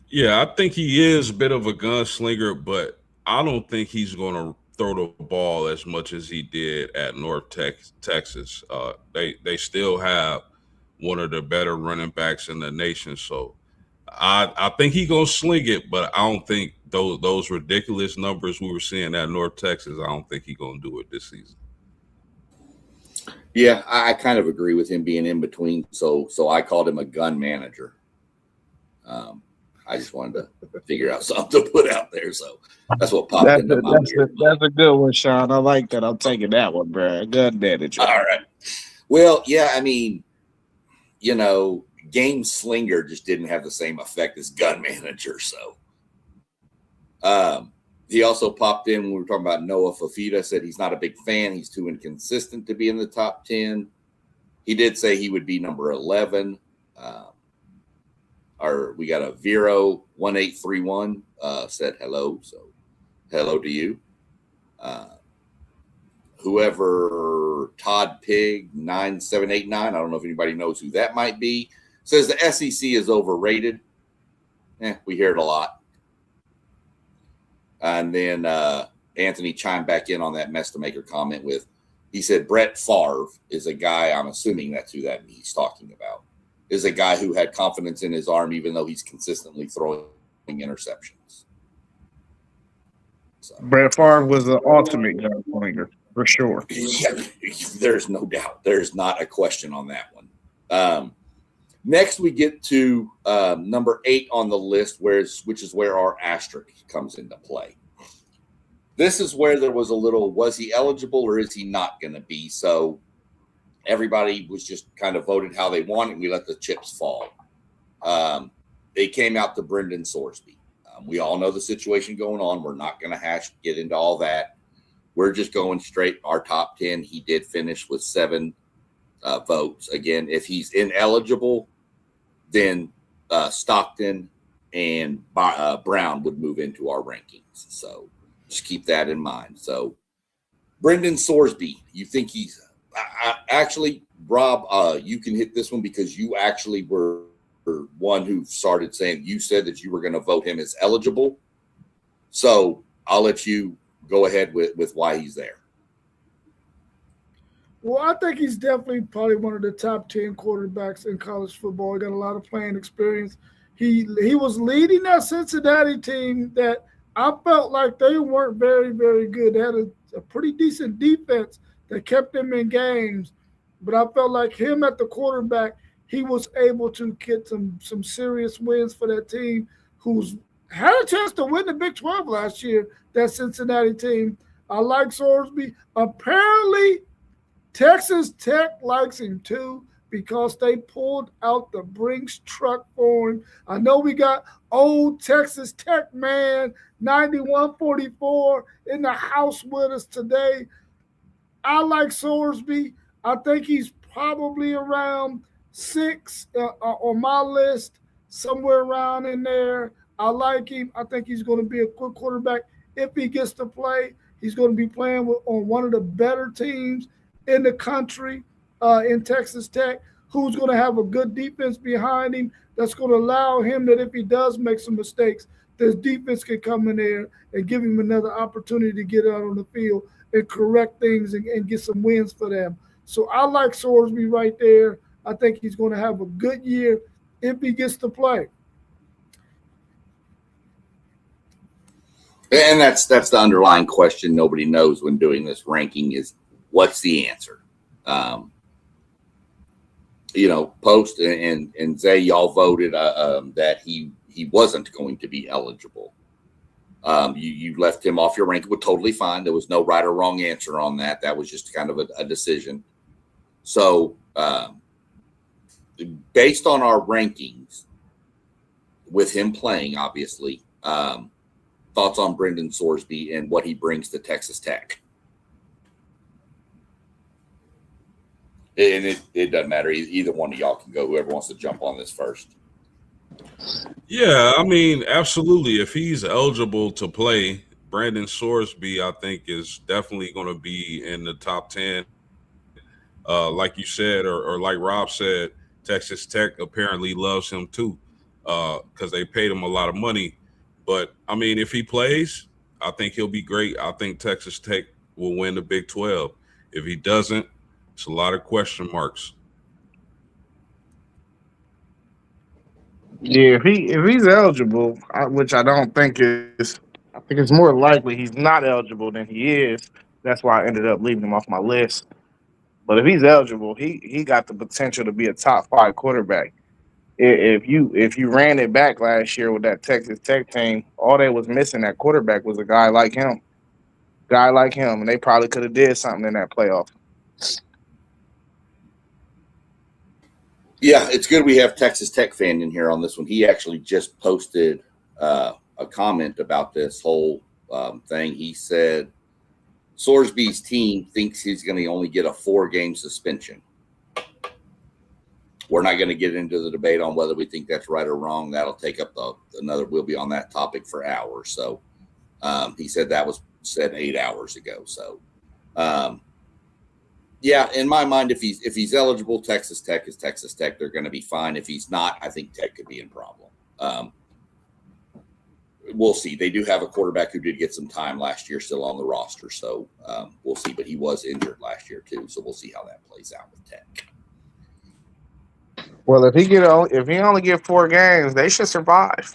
Speaker 2: Yeah, I think he is a bit of a gunslinger, but I don't think he's going to throw the ball as much as he did at Texas. They still have one of the better running backs in the nation, so I think he's gonna sling it, but I don't think those ridiculous numbers we were seeing at North Texas. I don't think he's gonna do it this season.
Speaker 1: Yeah, I kind of agree with him being in between. So I called him a gun manager. I just wanted to figure out something to put out there. So that's what popped into my head.
Speaker 4: That's a good one, Sean. I like that. I'm taking that one, bro. Gun manager.
Speaker 1: All right. Well, yeah, I mean, game slinger just didn't have the same effect as gun manager. So he also popped in when we were talking about Noah Fafita, said he's not a big fan. He's too inconsistent to be in the top 10. He did say he would be number 11. Or we got a Vero 1831 said hello. So hello to you. Whoever Todd Pig 9789, I don't know if anybody knows who that might be, says the SEC is overrated. We hear it a lot. And then Anthony chimed back in on that Mestamaker comment with, he said Brett Favre is a guy, I'm assuming that's who that he's talking about, is a guy who had confidence in his arm, even though he's consistently throwing interceptions. So,
Speaker 4: Brett Favre was the ultimate gunslinger, for sure.
Speaker 1: Yeah, there's no doubt. There's not a question on that one. Next, we get to number 8 on the list, which is where our asterisk comes into play. This is where there was a little, was he eligible or is he not going to be? So everybody was just kind of voted how they wanted. We let the chips fall. They came out to Brendan Sorsby. We all know the situation going on. We're not going to get into all that. We're just going straight our top 10. He did finish with 7 votes. Again, if he's ineligible, then Stockton and Brown would move into our rankings. So just keep that in mind. So Brendan Sorsby, you think he's actually, Rob, you can hit this one because you actually were one who started saying, you said that you were going to vote him as eligible. So I'll let you go ahead with why he's there.
Speaker 3: Well, I think he's definitely probably one of the top 10 quarterbacks in college football. He got a lot of playing experience. He was leading that Cincinnati team that I felt like they weren't very, very good. They had a pretty decent defense that kept them in games. But I felt like him at the quarterback, he was able to get some serious wins for that team who's had a chance to win the Big 12 last year, that Cincinnati team. I like Sorsby. Apparently, Texas Tech likes him too because they pulled out the Brinks truck for him. I know we got old Texas Tech man 9144 in the house with us today. I like Sorsby. I think he's probably around 6 on my list, somewhere around in there. I like him. I think he's going to be a good quarterback if he gets to play. He's going to be playing on one of the better teams in the country in Texas Tech, who's going to have a good defense behind him that's going to allow him that if he does make some mistakes, this defense can come in there and give him another opportunity to get out on the field and correct things and get some wins for them. So I like Sorsby right there. I think he's going to have a good year if he gets to play.
Speaker 1: And that's the underlying question nobody knows when doing this ranking is what's the answer? Post and Zay, y'all voted that he wasn't going to be eligible. You left him off your ranking, but totally fine. There was no right or wrong answer on that. That was just kind of a decision. So based on our rankings, with him playing, obviously, thoughts on Brendan Sorsby and what he brings to Texas Tech. And it doesn't matter. Either one of y'all can go. Whoever wants to jump on this first.
Speaker 2: Yeah, I mean, absolutely. If he's eligible to play, Brandon Sorsby, I think, is definitely going to be in the top 10. Like you said, or like Rob said, Texas Tech apparently loves him too, because they paid him a lot of money. But I mean, if he plays, I think he'll be great. I think Texas Tech will win the Big 12. If he doesn't, it's a lot of question marks.
Speaker 4: Yeah, if he's eligible, which I don't think is, I think it's more likely he's not eligible than he is. That's why I ended up leaving him off my list. But if he's eligible, he got the potential to be a top five quarterback. If you ran it back last year with that Texas Tech team, all they was missing at quarterback was a guy like him, and they probably could have did something in that playoff.
Speaker 1: Yeah, it's good we have Texas Tech fan in here on this one. He actually just posted a comment about this whole thing. He said Sorsby's team thinks he's going to only get a 4-game suspension. We're not going to get into the debate on whether we think that's right or wrong. That'll take up another. We'll be on that topic for hours. So he said that was said 8 hours ago. So yeah, in my mind, if he's eligible, Texas Tech is Texas Tech. They're going to be fine. If he's not, I think Tech could be in problem. We'll see. They do have a quarterback who did get some time last year still on the roster. So we'll see. But he was injured last year too. So we'll see how that plays out with Tech.
Speaker 4: Well, if he only get 4 games, they should survive.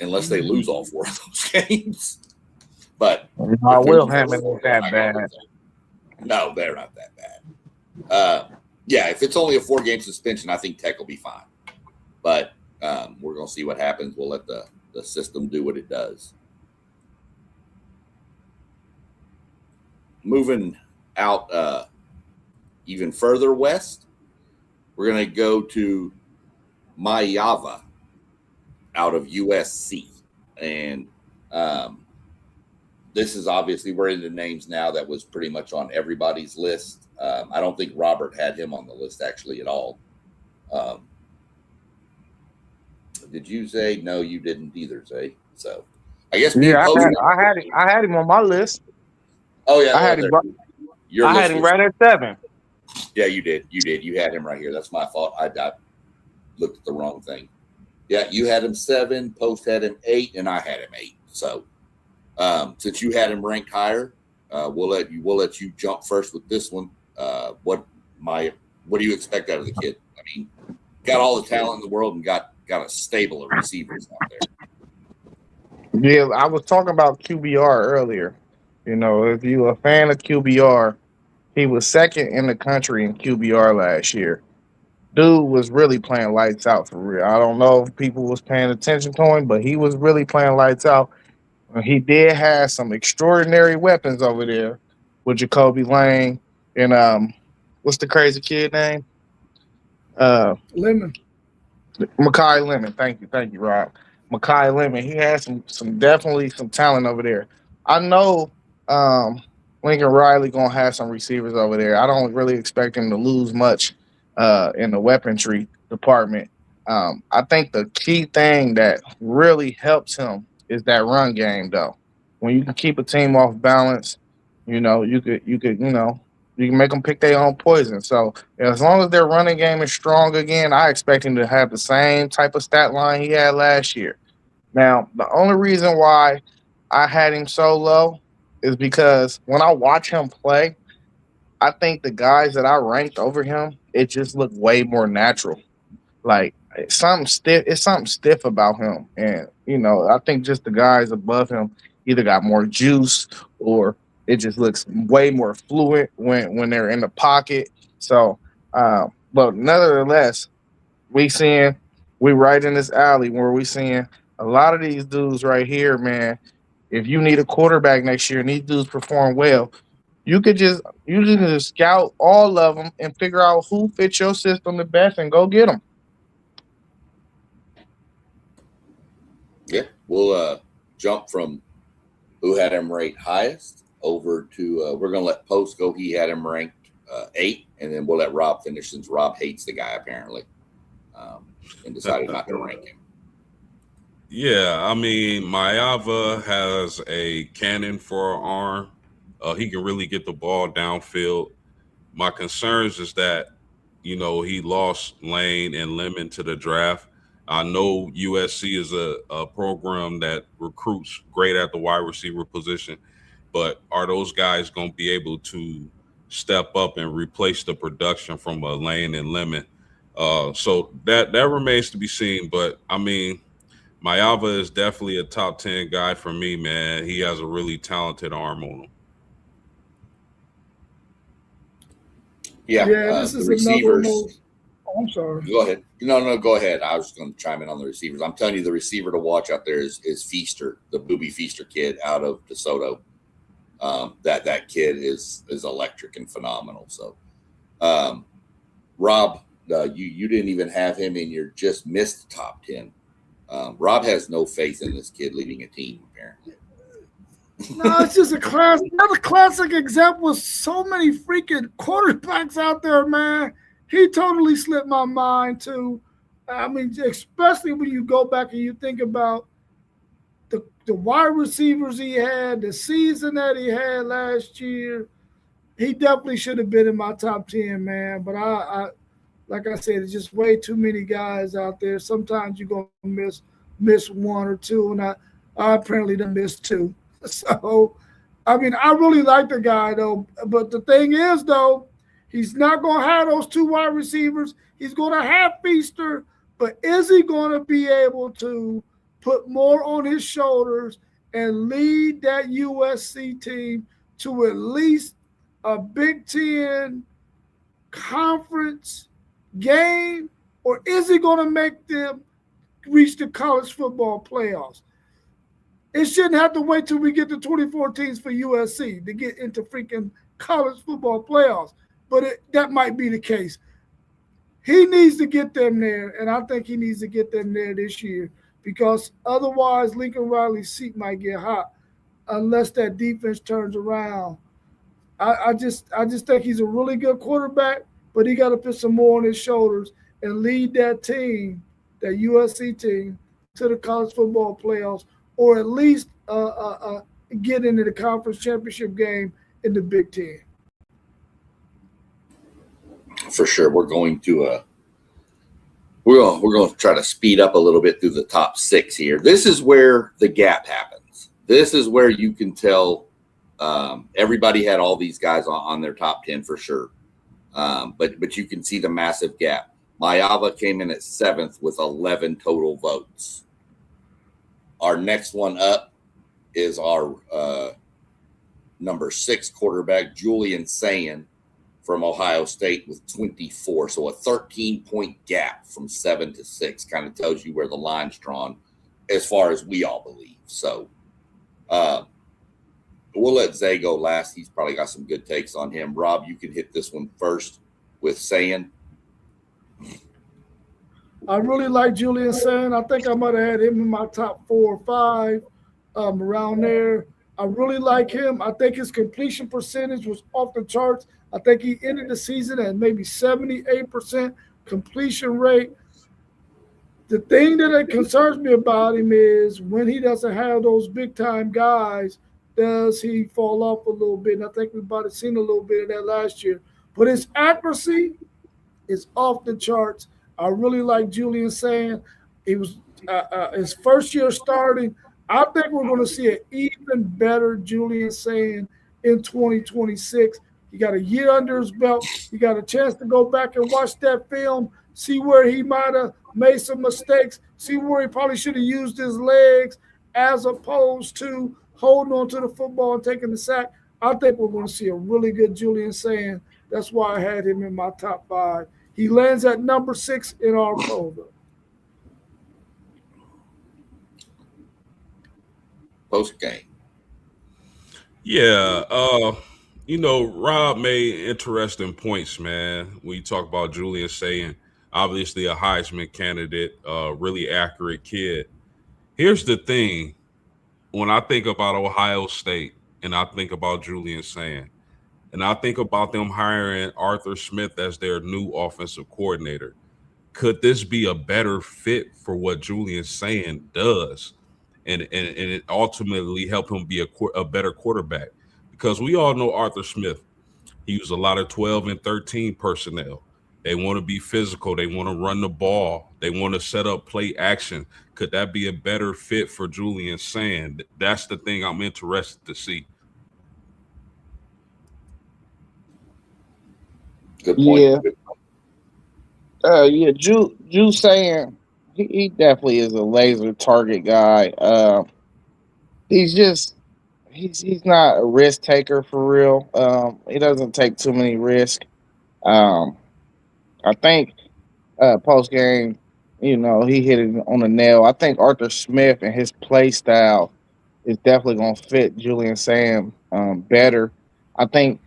Speaker 1: Unless they lose all 4 of those games. But
Speaker 4: Wilhelm ain't that bad.
Speaker 1: No, they're not that bad. Yeah, if it's only a 4-game suspension, I think Tech will be fine. But we're going to see what happens. We'll let the system do what it does. Moving out even further west, we're going to go to Mayava out of USC. And this is obviously, we're into names now that was pretty much on everybody's list. I don't think Robert had him on the list actually at all. Did you, Zay? No, you didn't either, Zay. So I guess
Speaker 4: I had him on my list.
Speaker 1: Oh yeah,
Speaker 4: I had him right at 7.
Speaker 1: Yeah, you did. You had him right here. That's my fault. I looked at the wrong thing. Yeah, you had him 7. Post had him 8, and I had him 8. So since you had him ranked higher, we'll let you jump first with this one. What do you expect out of the kid? I mean, got all the talent in the world and got a stable of receivers out there.
Speaker 4: Yeah, I was talking about QBR earlier. You know, if you're a fan of QBR, he was second in the country in QBR last year. Dude was really playing lights out for real. I don't know if people was paying attention to him, but he was really playing lights out. He did have some extraordinary weapons over there with Jacoby Lane and what's the crazy kid name?
Speaker 3: Lemon.
Speaker 4: Makai Lemon. Thank you, Rob. Makai Lemon. He had definitely some talent over there. I know Lincoln Riley gonna have some receivers over there. I don't really expect him to lose much in the weaponry department. I think the key thing that really helps him is that run game, though. When you can keep a team off balance, you can make them pick their own poison. So as long as their running game is strong again, I expect him to have the same type of stat line he had last year. Now, the only reason why I had him so low is because when I watch him play, I think the guys that I ranked over him, it just looked way more natural. Like it's something stiff about him. And, I think just the guys above him either got more juice or it just looks way more fluent when they're in the pocket. So, but nevertheless, we right in this alley where we seeing a lot of these dudes right here, man. If you need a quarterback next year and these dudes perform well, you can just scout all of them and figure out who fits your system the best and go get them.
Speaker 1: Yeah, we'll jump from who had him ranked highest over to we're going to let Post go. He had him ranked 8, and then we'll let Rob finish since Rob hates the guy apparently and decided not to rank him.
Speaker 2: Yeah, I mean, Mayava has a cannon for an arm. He can really get the ball downfield. My concerns is that, he lost Lane and Lemon to the draft. I know USC is a program that recruits great at the wide receiver position, but are those guys going to be able to step up and replace the production from a Lane and Lemon? So that remains to be seen. But I mean, Mayava is definitely a top 10 guy for me, man. He has a really talented arm on him.
Speaker 1: Yeah,
Speaker 3: this
Speaker 1: the
Speaker 3: is
Speaker 1: receivers.
Speaker 3: Oh, I'm sorry.
Speaker 1: Go ahead. No, go ahead. I was going to chime in on the receivers. I'm telling you, the receiver to watch out there is Feaster, the Booby Feaster kid out of DeSoto. That kid is electric and phenomenal. So, Rob, you didn't even have him in your just missed top 10. Rob has no faith in this kid leading a team, apparently.
Speaker 3: No, it's just another classic example of so many freaking quarterbacks out there, man. He totally slipped my mind too. I mean, especially when you go back and you think about the wide receivers he had, the season that he had last year. He definitely should have been in my top 10, man. But I like I said, it's just way too many guys out there. Sometimes you're gonna miss one or two, and I apparently done missed two. So, I mean, I really like the guy, though. But the thing is, though, he's not going to have those two wide receivers. He's going to have Feaster, but is he going to be able to put more on his shoulders and lead that USC team to at least a Big Ten conference game? Or is he going to make them reach the college football playoffs? It shouldn't have to wait till we get to 24 teams for USC to get into freaking college football playoffs. But that might be the case. He needs to get them there, and I think he needs to get them there this year because otherwise Lincoln Riley's seat might get hot unless that defense turns around. I just think he's a really good quarterback, but he got to put some more on his shoulders and lead that team, that USC team, to the college football playoffs, or at least get into the conference championship game in the Big Ten.
Speaker 1: For sure, we're going to try to speed up a little bit through the top 6 here. This is where the gap happens. This is where you can tell everybody had all these guys on their top 10 for sure, but you can see the massive gap. Mayava came in at 7th with 11 total votes. Our next one up is our number 6 quarterback, Julian Sayin from Ohio State with 24. So a 13-point gap from 7 to 6 kind of tells you where the line's drawn as far as we all believe. So we'll let Zay go last. He's probably got some good takes on him. Rob, you can hit this one first with Sayin.
Speaker 3: I really like Julian Sayin. I think I might have had him in my top 4 or 5, around there. I really like him. I think his completion percentage was off the charts. I think he ended the season at maybe 78% completion rate. The thing that concerns me about him is when he doesn't have those big-time guys, does he fall off a little bit? And I think we might have seen a little bit of that last year. But his accuracy is off the charts. I really like Julian Sayin. He was his first year starting. I think we're going to see an even better Julian Sayin in 2026. He got a year under his belt. He got a chance to go back and watch that film, see where he might have made some mistakes, see where he probably should have used his legs as opposed to holding on to the football and taking the sack. I think we're going to see a really good Julian Sayin. That's why I had him in my top 5. He lands at number 6 in our poll.
Speaker 1: Post game.
Speaker 2: Yeah, Rob made interesting points, man. When you talk about Julian Sayin, obviously a Heisman candidate, really accurate kid. Here's the thing. When I think about Ohio State and I think about Julian Sayin, and I think about them hiring Arthur Smith as their new offensive coordinator, could this be a better fit for what Julian Sayin does? And it ultimately help him be a better quarterback? Because we all know Arthur Smith. He used a lot of 12 and 13 personnel. They want to be physical. They want to run the ball. They want to set up play action. Could that be a better fit for Julian Sand? That's the thing I'm interested to see.
Speaker 1: Good point.
Speaker 4: Yeah. Ju saying he definitely is a laser target guy. He's not a risk taker for real. He doesn't take too many risks. Um, I think post game, he hit it on the nail. I think Arthur Smith and his play style is definitely gonna fit Julian Sam better. I think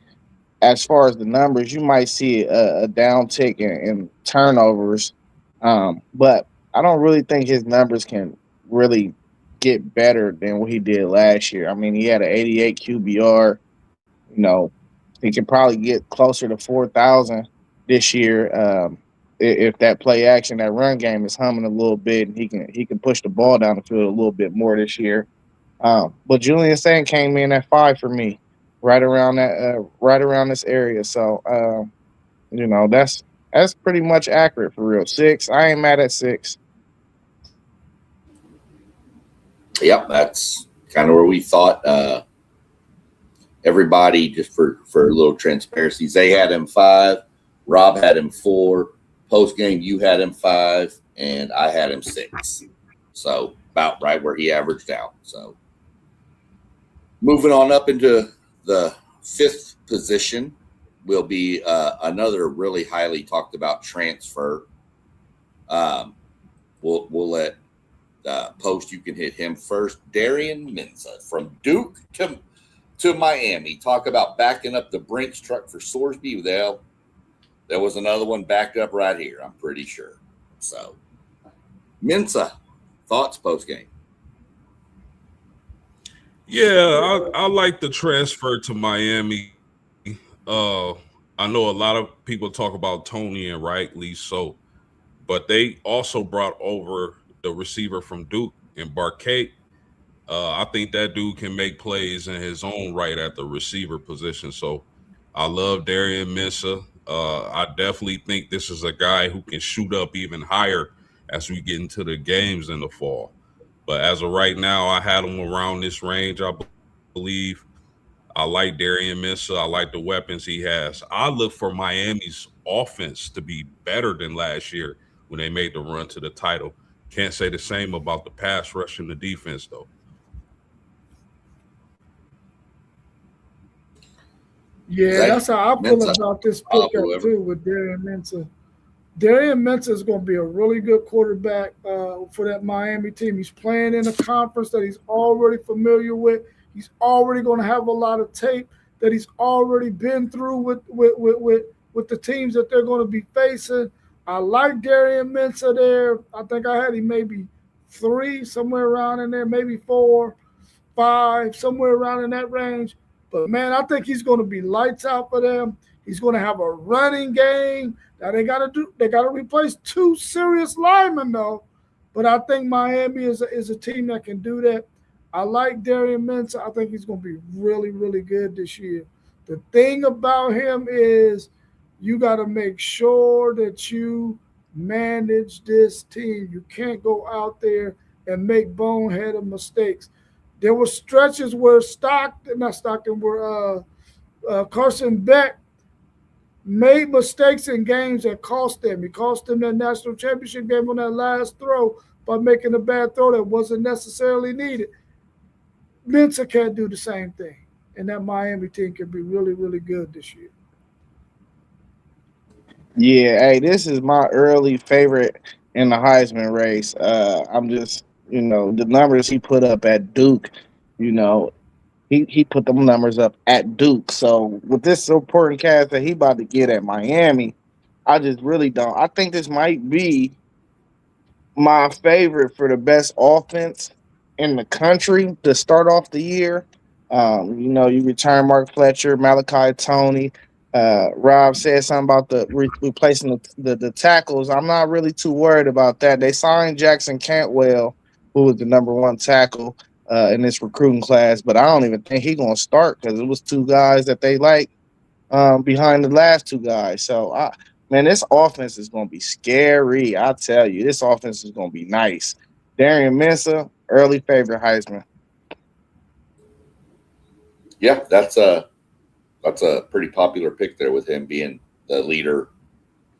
Speaker 4: as far as the numbers, you might see a downtick in turnovers, but I don't really think his numbers can really get better than what he did last year. I mean, he had an 88 QBR. You know, he can probably get closer to 4,000 this year if that play action, that run game is humming a little bit, and he can push the ball down the field a little bit more this year. But Julian Sand came in at 5 for me, right around this area. So that's pretty much accurate for real. 6, I ain't mad at 6.
Speaker 1: Yep, that's kind of where we thought. Everybody, just for a little transparency, Zay had him 5, Rob had him 4, post game you had him 5, and I had him 6. So about right where he averaged out. So moving on up into the 5th position will be another really highly talked about transfer. We'll let Post, you can hit him first. Darian Mensah from Duke to Miami. Talk about backing up the Brinks truck for Sorsby. Well, there was another one backed up right here, I'm pretty sure. So, Mensah, thoughts post game?
Speaker 2: Yeah, I like the transfer to Miami. I know a lot of people talk about Tony, and rightly so, but they also brought over the receiver from Duke and Barquet. I think that dude can make plays in his own right at the receiver position. So I love Darian Mensah. I definitely think this is a guy who can shoot up even higher as we get into the games in the fall. But as of right now, I had him around this range, I believe. I like Darian Mensah. I like the weapons he has. I look for Miami's offense to be better than last year when they made the run to the title. Can't say the same about the pass rush and the defense, though.
Speaker 3: Yeah, that's how I feel about this pickup too with Darian Mensah. Darian Mensah is going to be a really good quarterback for that Miami team. He's playing in a conference that he's already familiar with. He's already going to have a lot of tape that he's already been through with the teams that they're going to be facing. I like Darian Mensah there. I think I had him maybe 3, somewhere around in there, maybe 4, 5, somewhere around in that range. But, man, I think he's going to be lights out for them. He's going to have a running game. Now, they got to replace 2 serious linemen, though. But I think Miami is a team that can do that. I like Darian Mensah. I think he's going to be really, really good this year. The thing about him is you got to make sure that you manage this team. You can't go out there and make boneheaded mistakes. There were stretches where Carson Beck made mistakes in games that cost them. He cost them that national championship game on that last throw by making a bad throw that wasn't necessarily needed. Mensah can't do the same thing, and that Miami team can be really, really good this year.
Speaker 4: Yeah, hey, this is my early favorite in the Heisman race. I'm just, the numbers he put up at Duke, he put them numbers up at Duke. So with this supporting cast that he about to get at Miami, I just really don't. I think this might be my favorite for the best offense in the country to start off the year. You return Mark Fletcher, Malachi Tony. Rob said something about replacing the tackles. I'm not really too worried about that. They signed Jackson Cantwell, who was the number 1 tackle in this recruiting class, but I don't even think he's going to start because it was 2 guys that they like. behind the last two guys. So, man, this offense is going to be scary. I tell you, this offense is going to be nice. Darian Mensah, early favorite Heisman.
Speaker 1: Yeah, that's a pretty popular pick there with him being the leader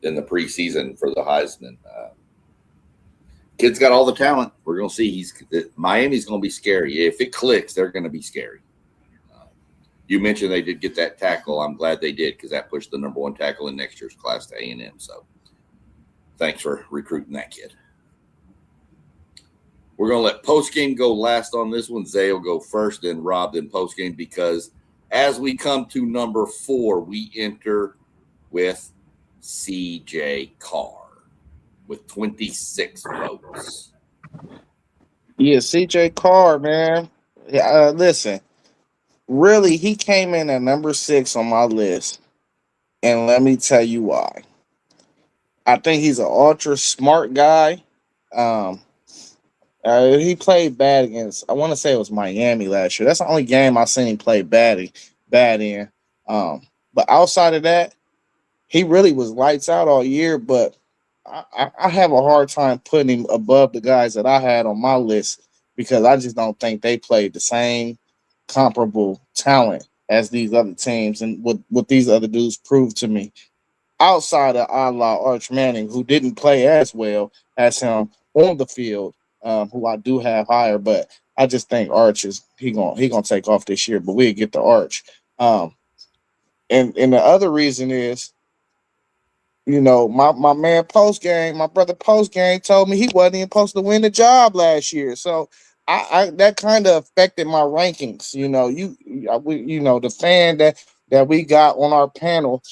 Speaker 1: in the preseason for the Heisman. Kid's got all the talent. We're going to see. Miami's going to be scary. If it clicks, they're going to be scary. You mentioned they did get that tackle. I'm glad they did because that pushed the number one tackle in next year's class to A&M. So thanks for recruiting that kid. We're going to let postgame go last on this one. Zay will go first, then Rob, then postgame, because as we come to number 4, we enter with CJ Carr with 26 votes.
Speaker 4: Yeah, CJ Carr, man. Yeah, listen, really, he came in at number 6 on my list. And let me tell you why. I think he's an ultra smart guy. He played bad against, I want to say it was Miami last year. That's the only game I've seen him play bad in. But outside of that, he really was lights out all year. But I have a hard time putting him above the guys that I had on my list because I just don't think they played the same comparable talent as these other teams and what these other dudes proved to me. Outside of Allah Arch Manning, who didn't play as well as him on the field, who I do have higher, but I just think Arch he gonna take off this year, but we'll get the Arch. And the other reason is, you know, my man my brother Postgame told me he wasn't even supposed to win the job last year. So I that kind of affected my rankings. You know, the fan that we got on our panel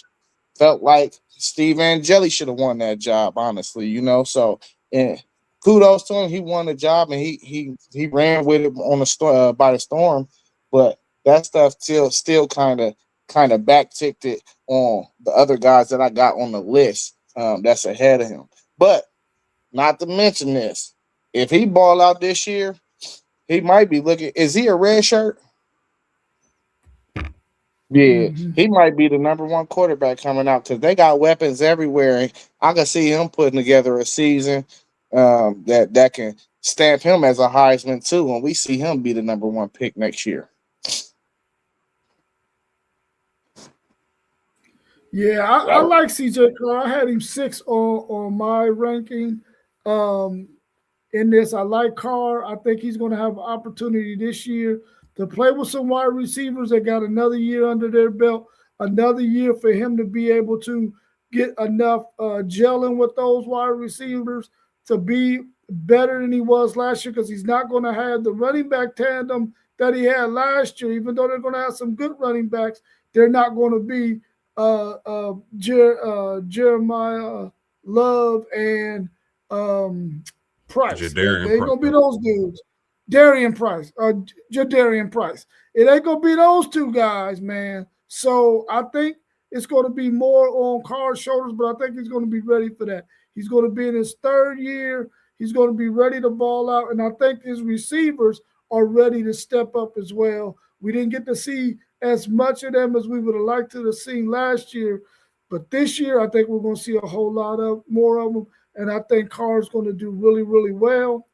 Speaker 4: felt like Steve Angeli should have won that job, honestly, you know. So kudos to him. He won the job and he ran with it on the by the storm. But that stuff still kind of backticked it on the other guys that I got on the list that's ahead of him. But not to mention this, if he ball out this year, he might be looking. Is he a red shirt? Yeah, he might be the number 1 quarterback coming out because they got weapons everywhere. And I can see him putting together a season that can stamp him as a Heisman too, and we see him be the number 1 pick next year.
Speaker 3: Yeah, I like CJ Carr. I had him 6 on my ranking. In this, I like Carr. I think he's going to have an opportunity this year to play with some wide receivers that got another year under their belt, another year for him to be able to get enough gelling with those wide receivers to be better than he was last year because he's not going to have the running back tandem that he had last year. Even though they're going to have some good running backs, they're not going to be Jeremiah Love and Price. They ain't gonna be those dudes. Darian Price, Jadarian Price. It ain't gonna be those two guys, man. So I think it's gonna be more on Carr's shoulders, but I think he's gonna be ready for that. He's gonna be in his 3rd year. He's gonna be ready to ball out, and I think his receivers are ready to step up as well. We didn't get to see as much of them as we would have liked to have seen last year, but this year I think we're gonna see a whole lot more of them. And I think Carr's going to do really, really well.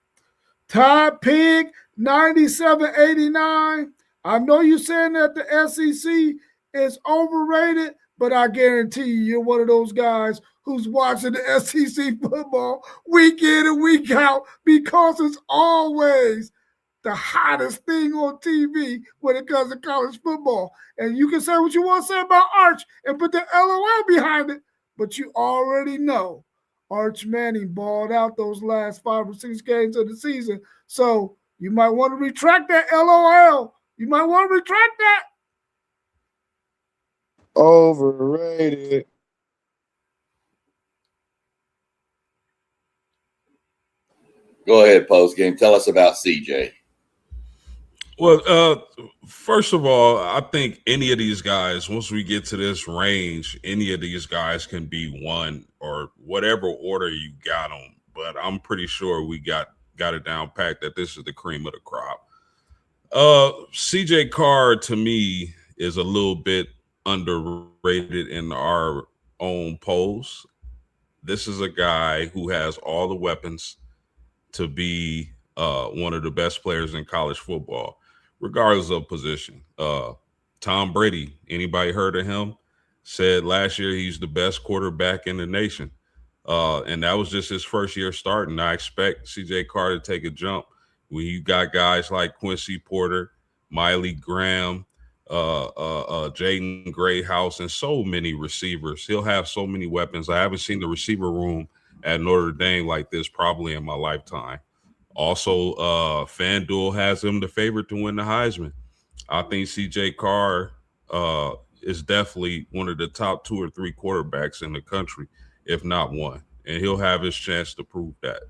Speaker 3: Todd Pig, 97.89. I know you're saying that the SEC is overrated, but I guarantee you're one of those guys who's watching the SEC football week in and week out because it's always the hottest thing on TV when it comes to college football. And you can say what you want to say about Arch and put the LOL behind it, but you already know Arch Manning balled out those last 5 or 6 games of the season. So you might want to retract that LOL. You might want to retract that.
Speaker 4: Overrated.
Speaker 1: Go ahead, postgame. Tell us about CJ.
Speaker 2: Well, first of all, I think any of these guys, once we get to this range, any of these guys can be 1 or whatever order you got them. But I'm pretty sure we got it down packed that this is the cream of the crop. CJ Carr to me is a little bit underrated in our own polls. This is a guy who has all the weapons to be one of the best players in college football, regardless of position. Tom Brady, anybody heard of him? Said last year he's the best quarterback in the nation. And that was just his first year starting. I expect CJ Carr to take a jump when you got guys like Quincy Porter, Miley Graham, Jaden Grayhouse, and so many receivers. He'll have so many weapons. I haven't seen the receiver room at Notre Dame like this probably in my lifetime. Also, FanDuel has him the favorite to win the Heisman. I think CJ Carr is definitely one of the top 2 or 3 quarterbacks in the country, if not one. And he'll have his chance to prove that.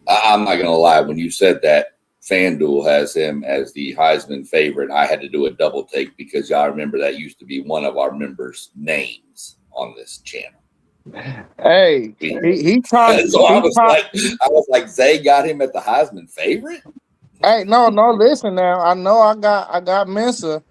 Speaker 1: I'm not going to lie. When you said that FanDuel has him as the Heisman favorite, I had to do a double take because y'all remember that used to be one of our members' names on this channel.
Speaker 4: Hey, he tried.
Speaker 1: So I was like, Zay got him at the Heisman favorite.
Speaker 4: Hey, no, listen now. I know I got Mensa,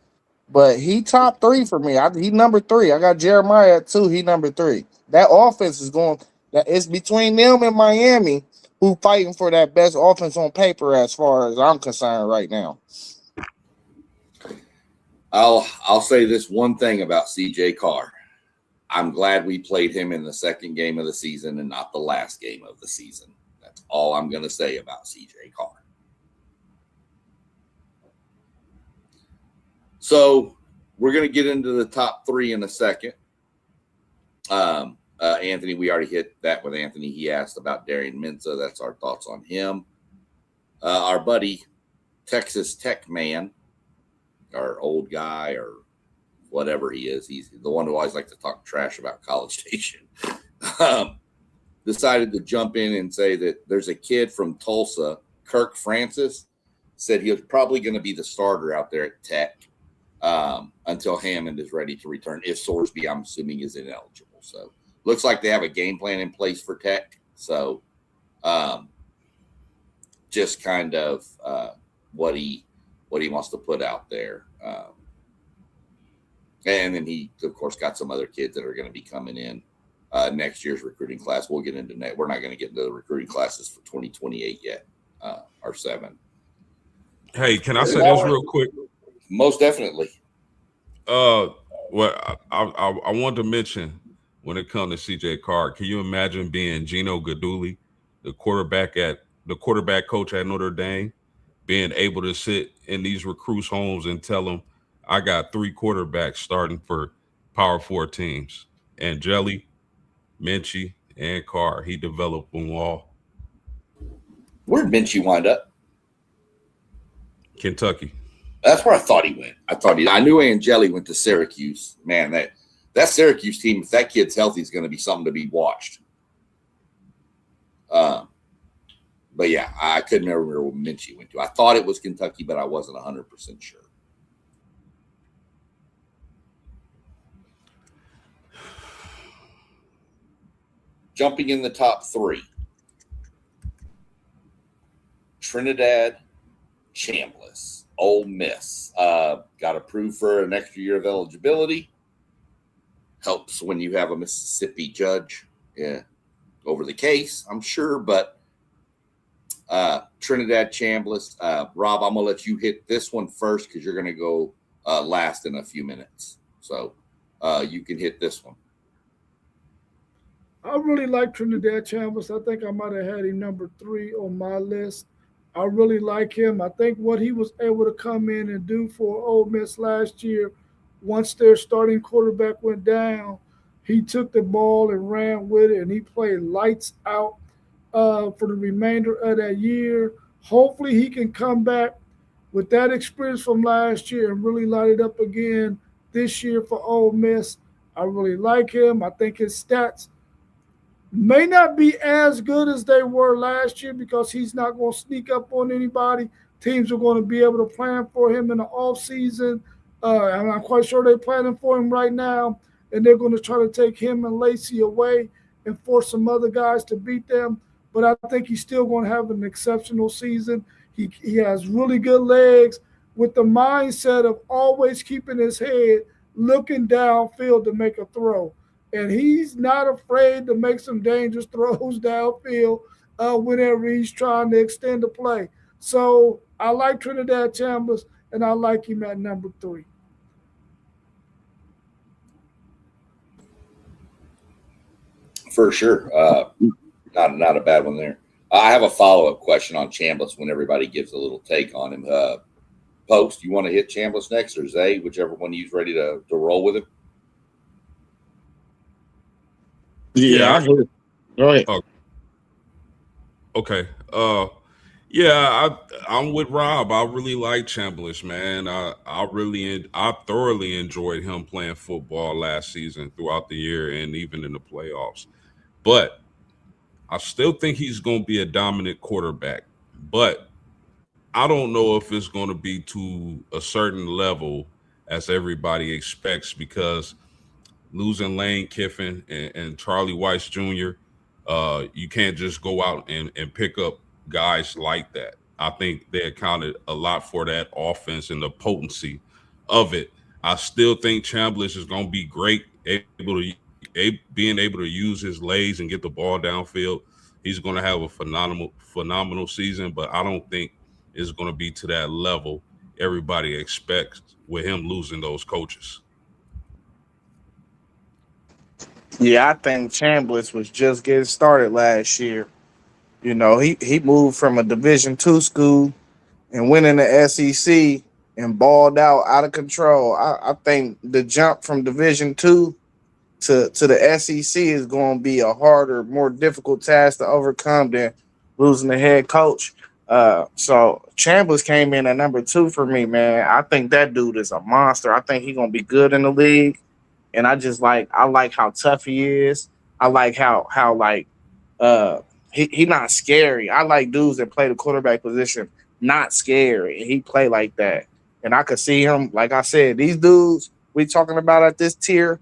Speaker 4: but he top 3 for me. He number 3. I got Jeremiah at 2. He number 3. That offense is going. That it's between them and Miami, who fighting for that best offense on paper, as far as I'm concerned right now.
Speaker 1: I'll say this one thing about CJ Carr. I'm glad we played him in the second game of the season and not the last game of the season. That's all I'm going to say about CJ Carr. So we're going to get into the top 3 in a second. Anthony, we already hit that with Anthony. He asked about Darian Mensah. That's our thoughts on him. Our buddy, Texas Tech man, our old guy or whatever he is, he's the one who always likes to talk trash about College Station, decided to jump in and say that there's a kid from Tulsa, Kirk Francis, said he was probably going to be the starter out there at Tech until Hammond is ready to return, if Sorsby, I'm assuming, is ineligible. So looks like they have a game plan in place for Tech. So just kind of what he wants to put out there. And then he, of course, got some other kids that are going to be coming in next year's recruiting class. We'll get into that. We're not going to get into the recruiting classes for 2028 yet, or 7.
Speaker 2: Hey, can I say this real quick?
Speaker 1: Most definitely.
Speaker 2: Well, I wanted to mention when it comes to CJ Carr, can you imagine being Gino Guidugli, the quarterback coach at Notre Dame, being able to sit in these recruits' homes and tell them, I got 3 quarterbacks starting for Power 4 teams. Angeli, Minchie, and Carr. He developed them all.
Speaker 1: Where'd Minchie wind up?
Speaker 2: Kentucky.
Speaker 1: That's where I thought he went. I knew Angeli went to Syracuse. Man, that Syracuse team, if that kid's healthy, is going to be something to be watched. But yeah, I couldn't remember where Minchie went to. I thought it was Kentucky, but I wasn't 100% sure. Jumping in the top 3. Trinidad Chambliss, Ole Miss. Got approved for an extra year of eligibility. Helps when you have a Mississippi judge over the case, I'm sure. But Trinidad Chambliss. Rob, I'm going to let you hit this one first because you're going to go last in a few minutes. So you can hit this one.
Speaker 3: I really like Trinidad Chambliss. I think I might have had him number 3 on my list. I really like him. I think what he was able to come in and do for Ole Miss last year, once their starting quarterback went down, he took the ball and ran with it, and he played lights out for the remainder of that year. Hopefully he can come back with that experience from last year and really light it up again this year for Ole Miss. I really like him. I think his stats may not be as good as they were last year because he's not going to sneak up on anybody. Teams are going to be able to plan for him in the offseason. And I'm quite sure they're planning for him right now. And they're going to try to take him and Lacey away and force some other guys to beat them. But I think he's still going to have an exceptional season. He has really good legs, with the mindset of always keeping his head looking downfield to make a throw. And he's not afraid to make some dangerous throws downfield whenever he's trying to extend the play. So I like Trinidad Chambers, and I like him at number 3.
Speaker 1: For sure. Not a bad one there. I have a follow-up question on Chambliss when everybody gives a little take on him. Post, you want to hit Chambliss next, or Zay, whichever one you's ready to roll with him?
Speaker 4: Yeah, I hear it. Go ahead.
Speaker 2: Okay. Yeah, I'm with Rob. I really like Chambliss, man. I thoroughly enjoyed him playing football last season throughout the year and even in the playoffs. But I still think he's going to be a dominant quarterback. But I don't know if it's going to be to a certain level as everybody expects, because losing Lane Kiffin and Charlie Weiss Jr., you can't just go out and pick up guys like that. I think they accounted a lot for that offense and the potency of it. I still think Chambliss is going to be great, being able to use his legs and get the ball downfield. He's going to have a phenomenal season, but I don't think it's going to be to that level everybody expects with him losing those coaches.
Speaker 4: Yeah, I think Chambliss was just getting started last year. You know, he moved from a Division II school and went in the SEC and balled out of control. I think the jump from Division II to the SEC is going to be a harder, more difficult task to overcome than losing the head coach. So Chambliss came in at number 2 for me, man. I think that dude is a monster. I think he's going to be good in the league. And I like how tough he is. I like how he not scary. I like dudes that play the quarterback position not scary, and he play like that. And I could see him, like I said, these dudes we talking about at this tier,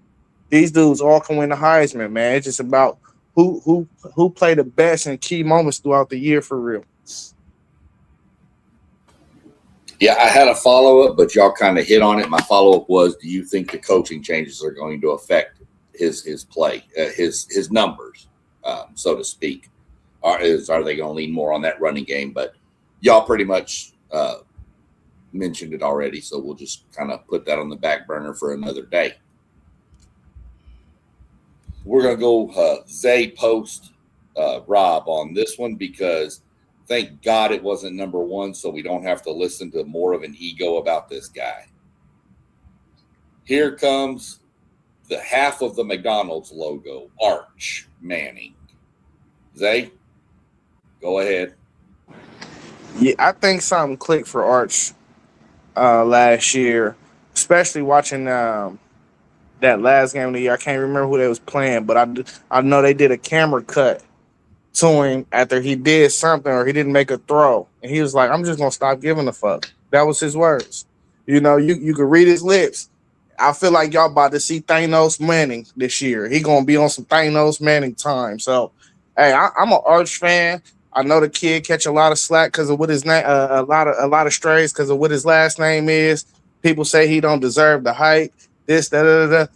Speaker 4: these dudes all can win the Heisman, man. It's just about who play the best in key moments throughout the year for real.
Speaker 1: Yeah, I had a follow-up, but y'all kind of hit on it. My follow-up was, do you think the coaching changes are going to affect his play, his numbers, so to speak? Are they going to lean more on that running game? But y'all pretty much mentioned it already, so we'll just kind of put that on the back burner for another day. We're going to go Zay, Post, Rob on this one, because thank God it wasn't number 1, so we don't have to listen to more of an ego about this guy. Here comes the half of the McDonald's logo, Arch Manning. Zay, go ahead.
Speaker 4: Yeah, I think something clicked for Arch last year, especially watching that last game of the year. I can't remember who they was playing, but I know they did a camera cut to him after he did something or he didn't make a throw, and he was like, "I'm just gonna stop giving a fuck." That was his words. You know, you could read his lips. I feel like y'all about to see Thanos Manning this year. He gonna be on some Thanos Manning time. So, hey, I'm an Arch fan. I know the kid catch a lot of slack because of what his name, a lot of strays because of what his last name is. People say he don't deserve the hype. This, that.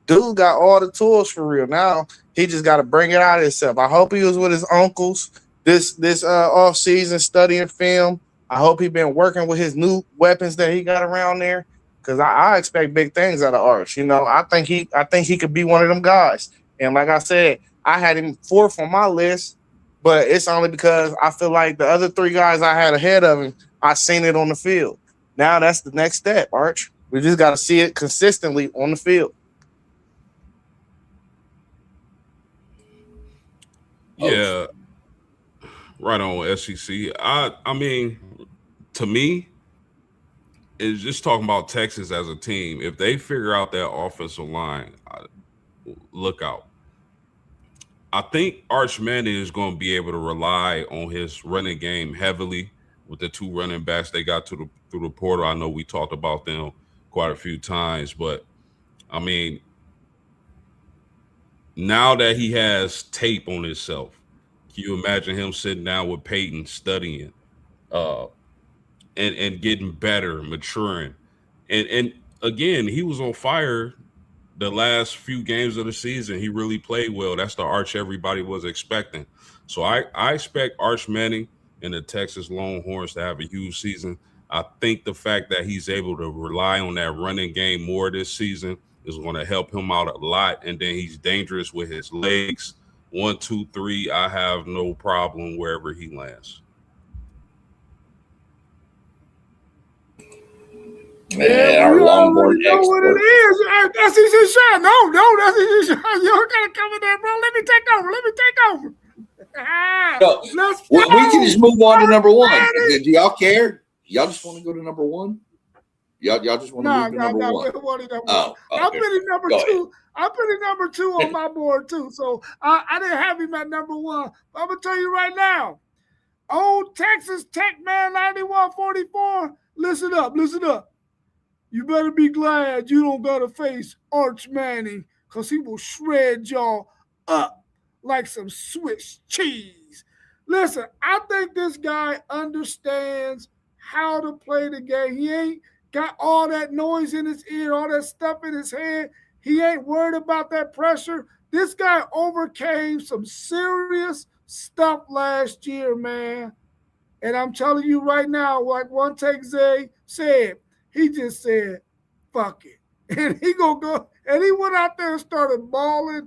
Speaker 4: Dude got all the tools for real. Now he just got to bring it out of himself. I hope he was with his uncles this off season studying film. I hope he been working with his new weapons that he got around there, because I expect big things out of Arch. You know, I think he could be one of them guys. And like I said, I had him 4th on my list, but it's only because I feel like the other 3 guys I had ahead of him, I seen it on the field. Now that's the next step, Arch. We just got to see it consistently on the field.
Speaker 2: Yeah, right on SEC. I mean, to me, it's just talking about Texas as a team. If they figure out that offensive line, look out. I think Arch Manning is going to be able to rely on his running game heavily with the 2 running backs they got through the portal. I know we talked about them quite a few times, but I mean, now that he has tape on himself, can you imagine him sitting down with Peyton studying and getting better, maturing. And again, he was on fire the last few games of the season. He really played well. That's the Arch everybody was expecting. So I expect Arch Manning and the Texas Longhorns to have a huge season. I think the fact that he's able to rely on that running game more this season is going to help him out a lot. And then he's dangerous with his legs. 1, 2, 3. I have no problem wherever he lands.
Speaker 1: Man, our Longhorn
Speaker 3: know what it
Speaker 1: expert.
Speaker 3: is. That's his shot. No, that's his shot. You gotta come in there, bro. Let me take over.
Speaker 1: No,
Speaker 3: Let's
Speaker 1: we
Speaker 3: go.
Speaker 1: can just move on to number one. Do y'all care? Y'all just want to go to number one? Y'all just want to move to number one?
Speaker 3: Oh, okay. I'm putting number
Speaker 1: Go
Speaker 3: two. I'm putting number 2 on my board too. So I didn't have him at number 1. But I'm gonna tell you right now, old Texas Tech man 9144. Listen up. You better be glad you don't gotta face Arch Manning, because he will shred y'all up like some Swiss cheese. Listen, I think this guy understands how to play the game. He ain't got all that noise in his ear, all that stuff in his head. He ain't worried about that pressure. This guy overcame some serious stuff last year, man. And I'm telling you right now, like One Take Zay said, he just said, fuck it. And he gonna go, and he went out there and started balling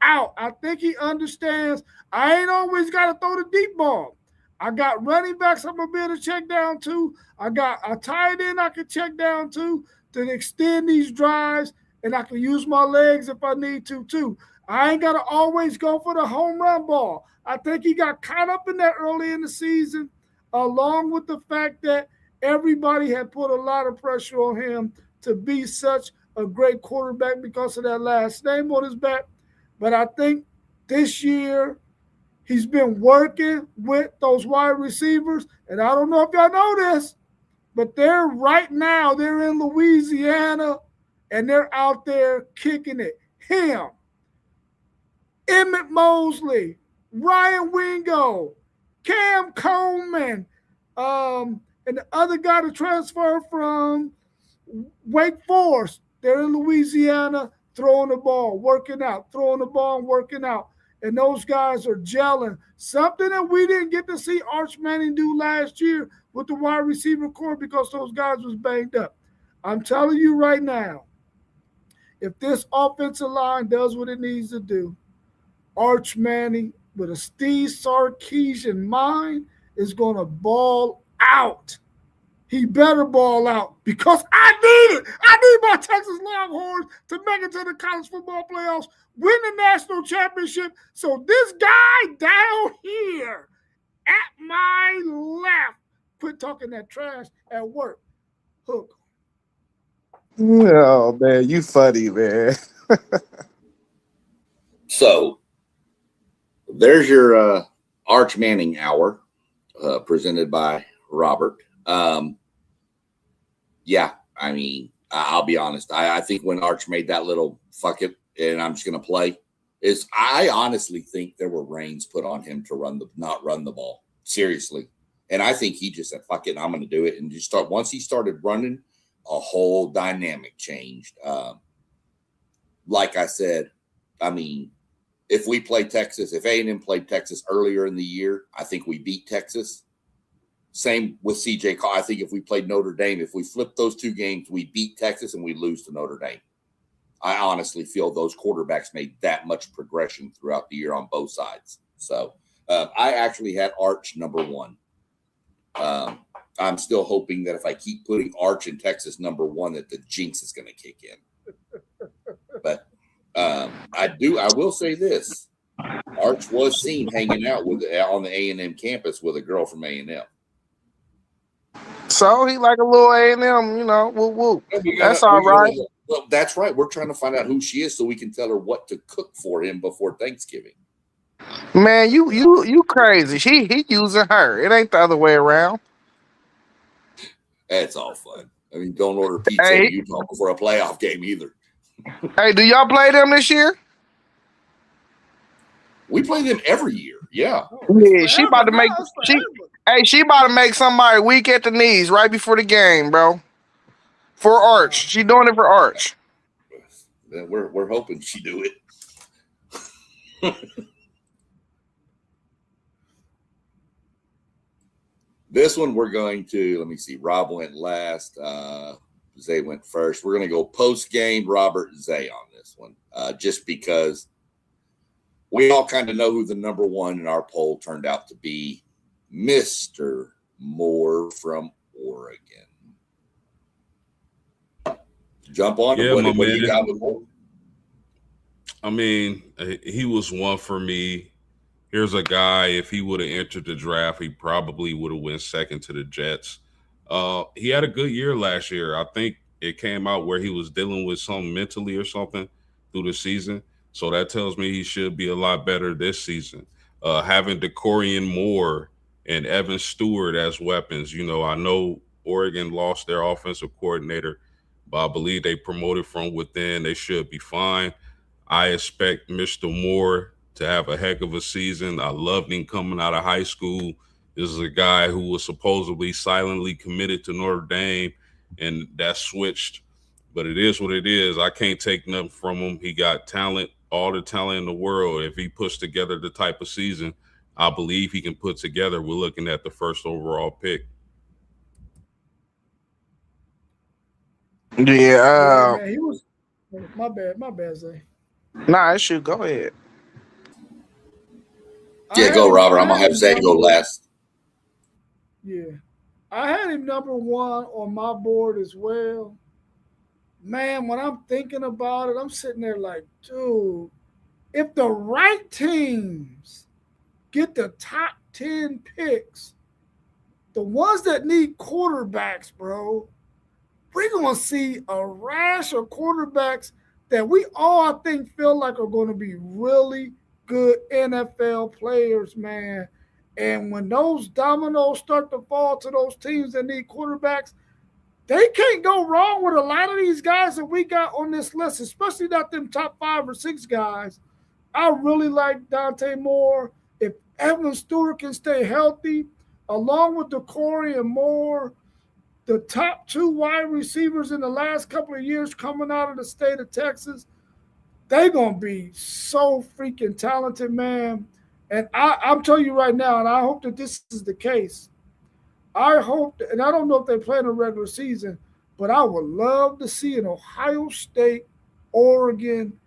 Speaker 3: out. I think he understands I ain't always got to throw the deep ball. I got running backs I'm going to be able to check down to. I got a tight end I can check down to extend these drives, and I can use my legs if I need to too. I ain't got to always go for the home run ball. I think he got caught up in that early in the season, along with the fact that everybody had put a lot of pressure on him to be such a great quarterback because of that last name on his back. But I think this year he's been working with those wide receivers. And I don't know if y'all know this, but they're in Louisiana, and they're out there kicking it. Him, Emmett Mosley, Ryan Wingo, Cam Coleman, and the other guy to transfer from Wake Forest. They're in Louisiana throwing the ball, working out. And those guys are gelling. Something that we didn't get to see Arch Manning do last year with the wide receiver core because those guys was banged up. I'm telling you right now, if this offensive line does what it needs to do, Arch Manning, with a Steve Sarkisian mind, is going to ball out. He better ball out, because I need it. I need my Texas Longhorns to make it to the college football playoffs, win the national championship. So this guy down here at my left, quit talking that trash at work. Hook.
Speaker 4: Oh, man, you funny, man.
Speaker 1: So there's your Arch Manning hour presented by Robert. Yeah, I mean, I'll be honest. I think when Arch made that little fuck it and I'm just going to play, I honestly think there were reins put on him to not run the ball. Seriously. And I think he just said, fuck it, I'm going to do it. And just once he started running, a whole dynamic changed. Like I said, I mean, if we play Texas, if A&M played Texas earlier in the year, I think we beat Texas. Same with CJ. I think if we played Notre Dame, if we flip those two games, we beat Texas and we lose to Notre Dame. I honestly feel those quarterbacks made that much progression throughout the year on both sides. So I actually had Arch number 1. I'm still hoping that if I keep putting Arch in Texas number 1, that the jinx is going to kick in. But I will say this: Arch was seen hanging out on the A&M campus with a girl from A&M.
Speaker 4: So he like a little A&M, woo woo. That's all right.
Speaker 1: Well, that's right. We're trying to find out who she is so we can tell her what to cook for him before Thanksgiving.
Speaker 4: Man, you crazy. He using her. It ain't the other way around.
Speaker 1: That's all fun. I mean, don't order pizza in Utah before a playoff game either.
Speaker 4: Hey, do y'all play them this year?
Speaker 1: We play them every year. Yeah.
Speaker 4: Yeah, she about to make Hey, she about to make somebody weak at the knees right before the game, bro. For Arch. She doing it for Arch.
Speaker 1: Then we're hoping she do it. This one we're going to, let me see, Rob went last. Zay went first. We're going to go post-game Robert Zay on this one, just because we all kind of know who the number one in our poll turned out to be, Mr. Moore from Oregon. Jump on.
Speaker 2: Yeah,
Speaker 1: what
Speaker 2: my
Speaker 1: do you
Speaker 2: man.
Speaker 1: got with Moore?
Speaker 2: I mean, he was one for me. Here's a guy, if he would have entered the draft, he probably would have went second to the Jets. He had a good year last year. I think it came out where he was dealing with something mentally or something through the season. So that tells me he should be a lot better this season. Having DeCorian Moore and Evan Stewart as weapons, I know Oregon lost their offensive coordinator, but I believe they promoted from within. They should be fine. I expect Mr. Moore to have a heck of a season. I loved him coming out of high school. This is a guy who was supposedly silently committed to Notre Dame, and that switched. But it is what it is. I can't take nothing from him. He got talent, all the talent in the world. If he puts together the type of season I believe he can put together, we're looking at the first overall pick.
Speaker 4: Yeah.
Speaker 3: Man, he was. My bad, Zay.
Speaker 4: Nah, it should go ahead.
Speaker 1: Yeah, go, Robert. I'm going to have Zay go last.
Speaker 3: Yeah. I had him number one on my board as well. Man, when I'm thinking about it, I'm sitting there like, dude, if the right teams get the top 10 picks, the ones that need quarterbacks, bro, we're going to see a rash of quarterbacks that we all, I think, feel like are going to be really good NFL players, man. And when those dominoes start to fall to those teams that need quarterbacks, they can't go wrong with a lot of these guys that we got on this list, especially not them top 5 or 6 guys. I really like Dante Moore. If Evan Stewart can stay healthy, along with DeCorian Moore, the top 2 wide receivers in the last couple of years coming out of the state of Texas, they're going to be so freaking talented, man. And I'm telling you right now, and I hope that this is the case. I hope, that, and I don't know if they play in a regular season, but I would love to see an Ohio State, Oregon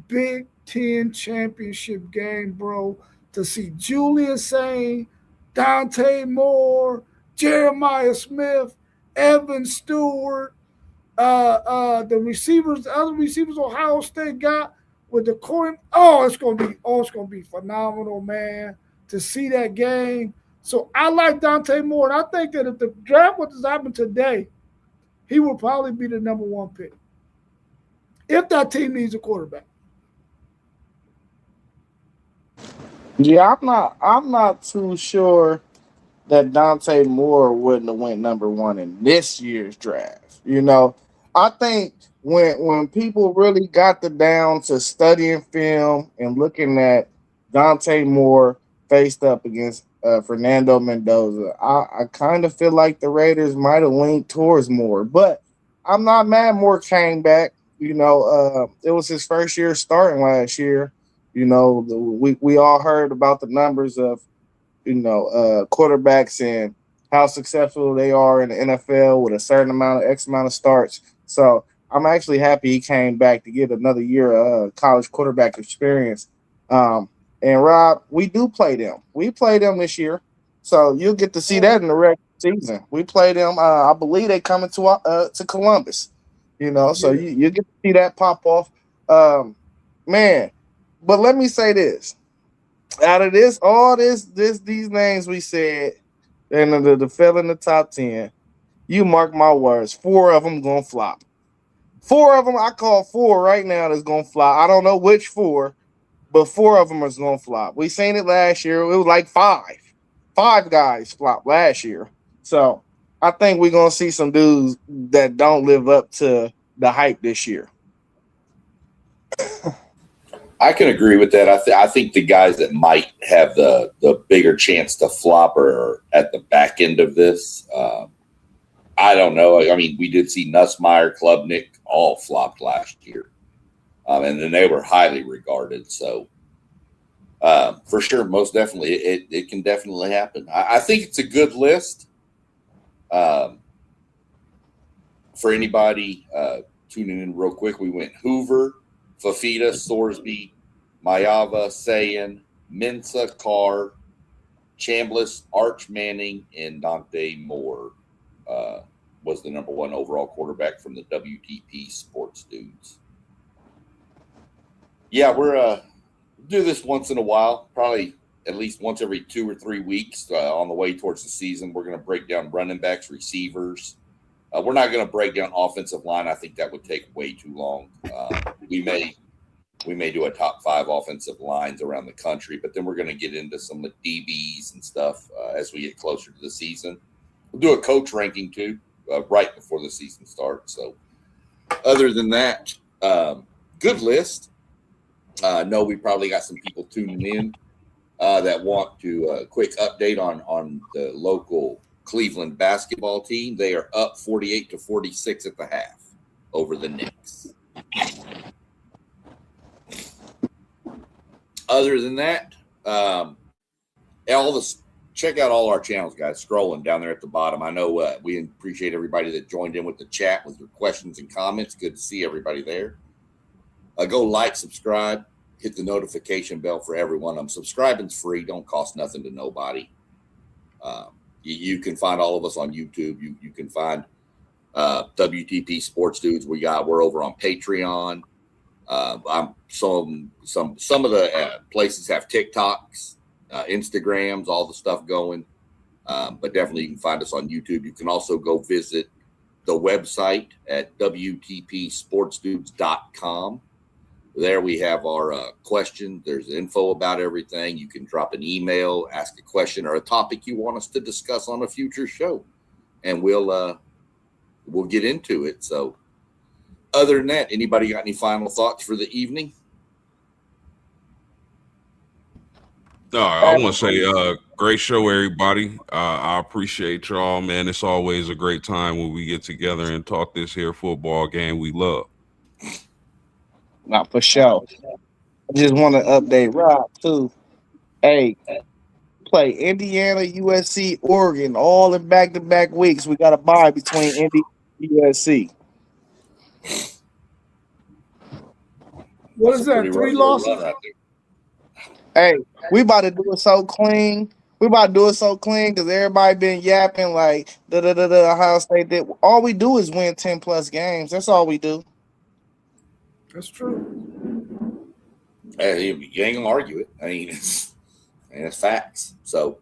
Speaker 3: Big Ten championship game, bro, to see Julian Sain, Dante Moore, Jeremiah Smith, Evan Stewart, the receivers, the other receivers Ohio State got with the coin. It's gonna be phenomenal, man, to see that game. So I like Dante Moore, and I think that if the draft was to happen today, he will probably be the number 1 pick if that team needs a quarterback.
Speaker 4: Yeah, I'm not too sure that Dante Moore wouldn't have went number 1 in this year's draft. I think when people really got down to studying film and looking at Dante Moore faced up against Fernando Mendoza, I kind of feel like the Raiders might have leaned towards Moore, but I'm not mad Moore came back. It was his first year starting last year. We all heard about the numbers of quarterbacks and how successful they are in the NFL with a certain X amount of starts. So I'm actually happy he came back to get another year of college quarterback experience. And Rob, we do play them. We play them this year, so you'll get to see that in the regular season. We play them. I believe they coming to Columbus. So you get to see that pop off, man. But let me say this. Out of these names we said, and the fell in the top 10, you mark my words, 4 of them gonna flop. 4 of them, I call 4 right now that's gonna flop. I don't know which 4, but 4 of them is gonna flop. We seen it last year. It was like 5 guys flop last year. So I think we're gonna see some dudes that don't live up to the hype this year.
Speaker 1: I can agree with that. I think the guys that might have the bigger chance to flop are at the back end of this. I don't know. I mean, we did see Nussmeier, Klubnik all flopped last year, and then they were highly regarded. So for sure, most definitely, it can definitely happen. I think it's a good list for anybody tuning in real quick. We went Hoover, Fafita, Sorsby, Mayava, Sayan, Mensah, Carr, Chambliss, Arch Manning, and Dante Moore was the number one overall quarterback from the WTP Sports Dudes. Yeah, we're do this once in a while, probably at least once every 2 or 3 weeks on the way towards the season. We're going to break down running backs, receivers. We're not going to break down offensive line. I think that would take way too long. We may do a top 5 offensive lines around the country, but then we're going to get into some of the DBs and stuff as we get closer to the season. We'll do a coach ranking too, right before the season starts. So other than that, good list. No, we probably got some people tuning in that want to quick update on the local Cleveland basketball team. They are up 48-46 at the half over the Knicks. Other than that, check out all our channels, guys. Scrolling down there at the bottom. I know we appreciate everybody that joined in with the chat with your questions and comments. Good to see everybody there. Go like, subscribe, hit the notification bell for everyone. Subscribing's free. Don't cost nothing to nobody. You can find all of us on YouTube. You can find WTP Sports Dudes. We're over on Patreon. Some of the places have TikToks, Instagrams, all the stuff going. But definitely you can find us on YouTube. You can also go visit the website at WTPSportsDudes.com. There we have our question. There's info about everything. You can drop an email, ask a question or a topic you want us to discuss on a future show, and we'll get into it. So other than that, anybody got any final thoughts for the evening?
Speaker 2: No, I want to say great show, everybody. I appreciate y'all, man. It's always a great time when we get together and talk this here football game we love.
Speaker 4: Not for sure. I just want to update Rob too. Hey, play Indiana, USC, Oregon, all in back-to-back weeks. We got a bye between Indy and USC.
Speaker 3: What is that? 3 losses?
Speaker 4: Hey, we about to do it so clean. Because everybody been yapping like Ohio State did. All we do is win 10+ games. That's all we do.
Speaker 3: That's true.
Speaker 1: Hey, you ain't gonna argue it. I mean, it's facts. So,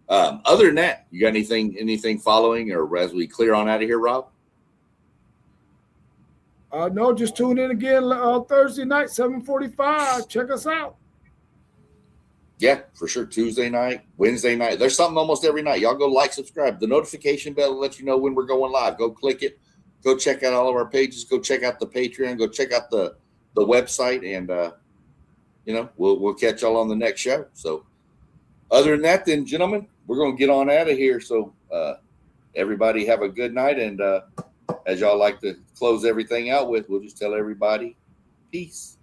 Speaker 1: other than that, you got anything following, or as we clear on out of here, Rob?
Speaker 3: No, just tune in again Thursday night, 7:45. Check us out.
Speaker 1: Yeah, for sure. Tuesday night, Wednesday night. There's something almost every night. Y'all go like, subscribe. The notification bell will let you know when we're going live. Go click it. Go check out all of our pages. Go check out the Patreon. Go check out the website, and we'll catch y'all on the next show. So, other than that, then, gentlemen, we're gonna get on out of here. So, everybody have a good night, and as y'all like to close everything out with, we'll just tell everybody, peace.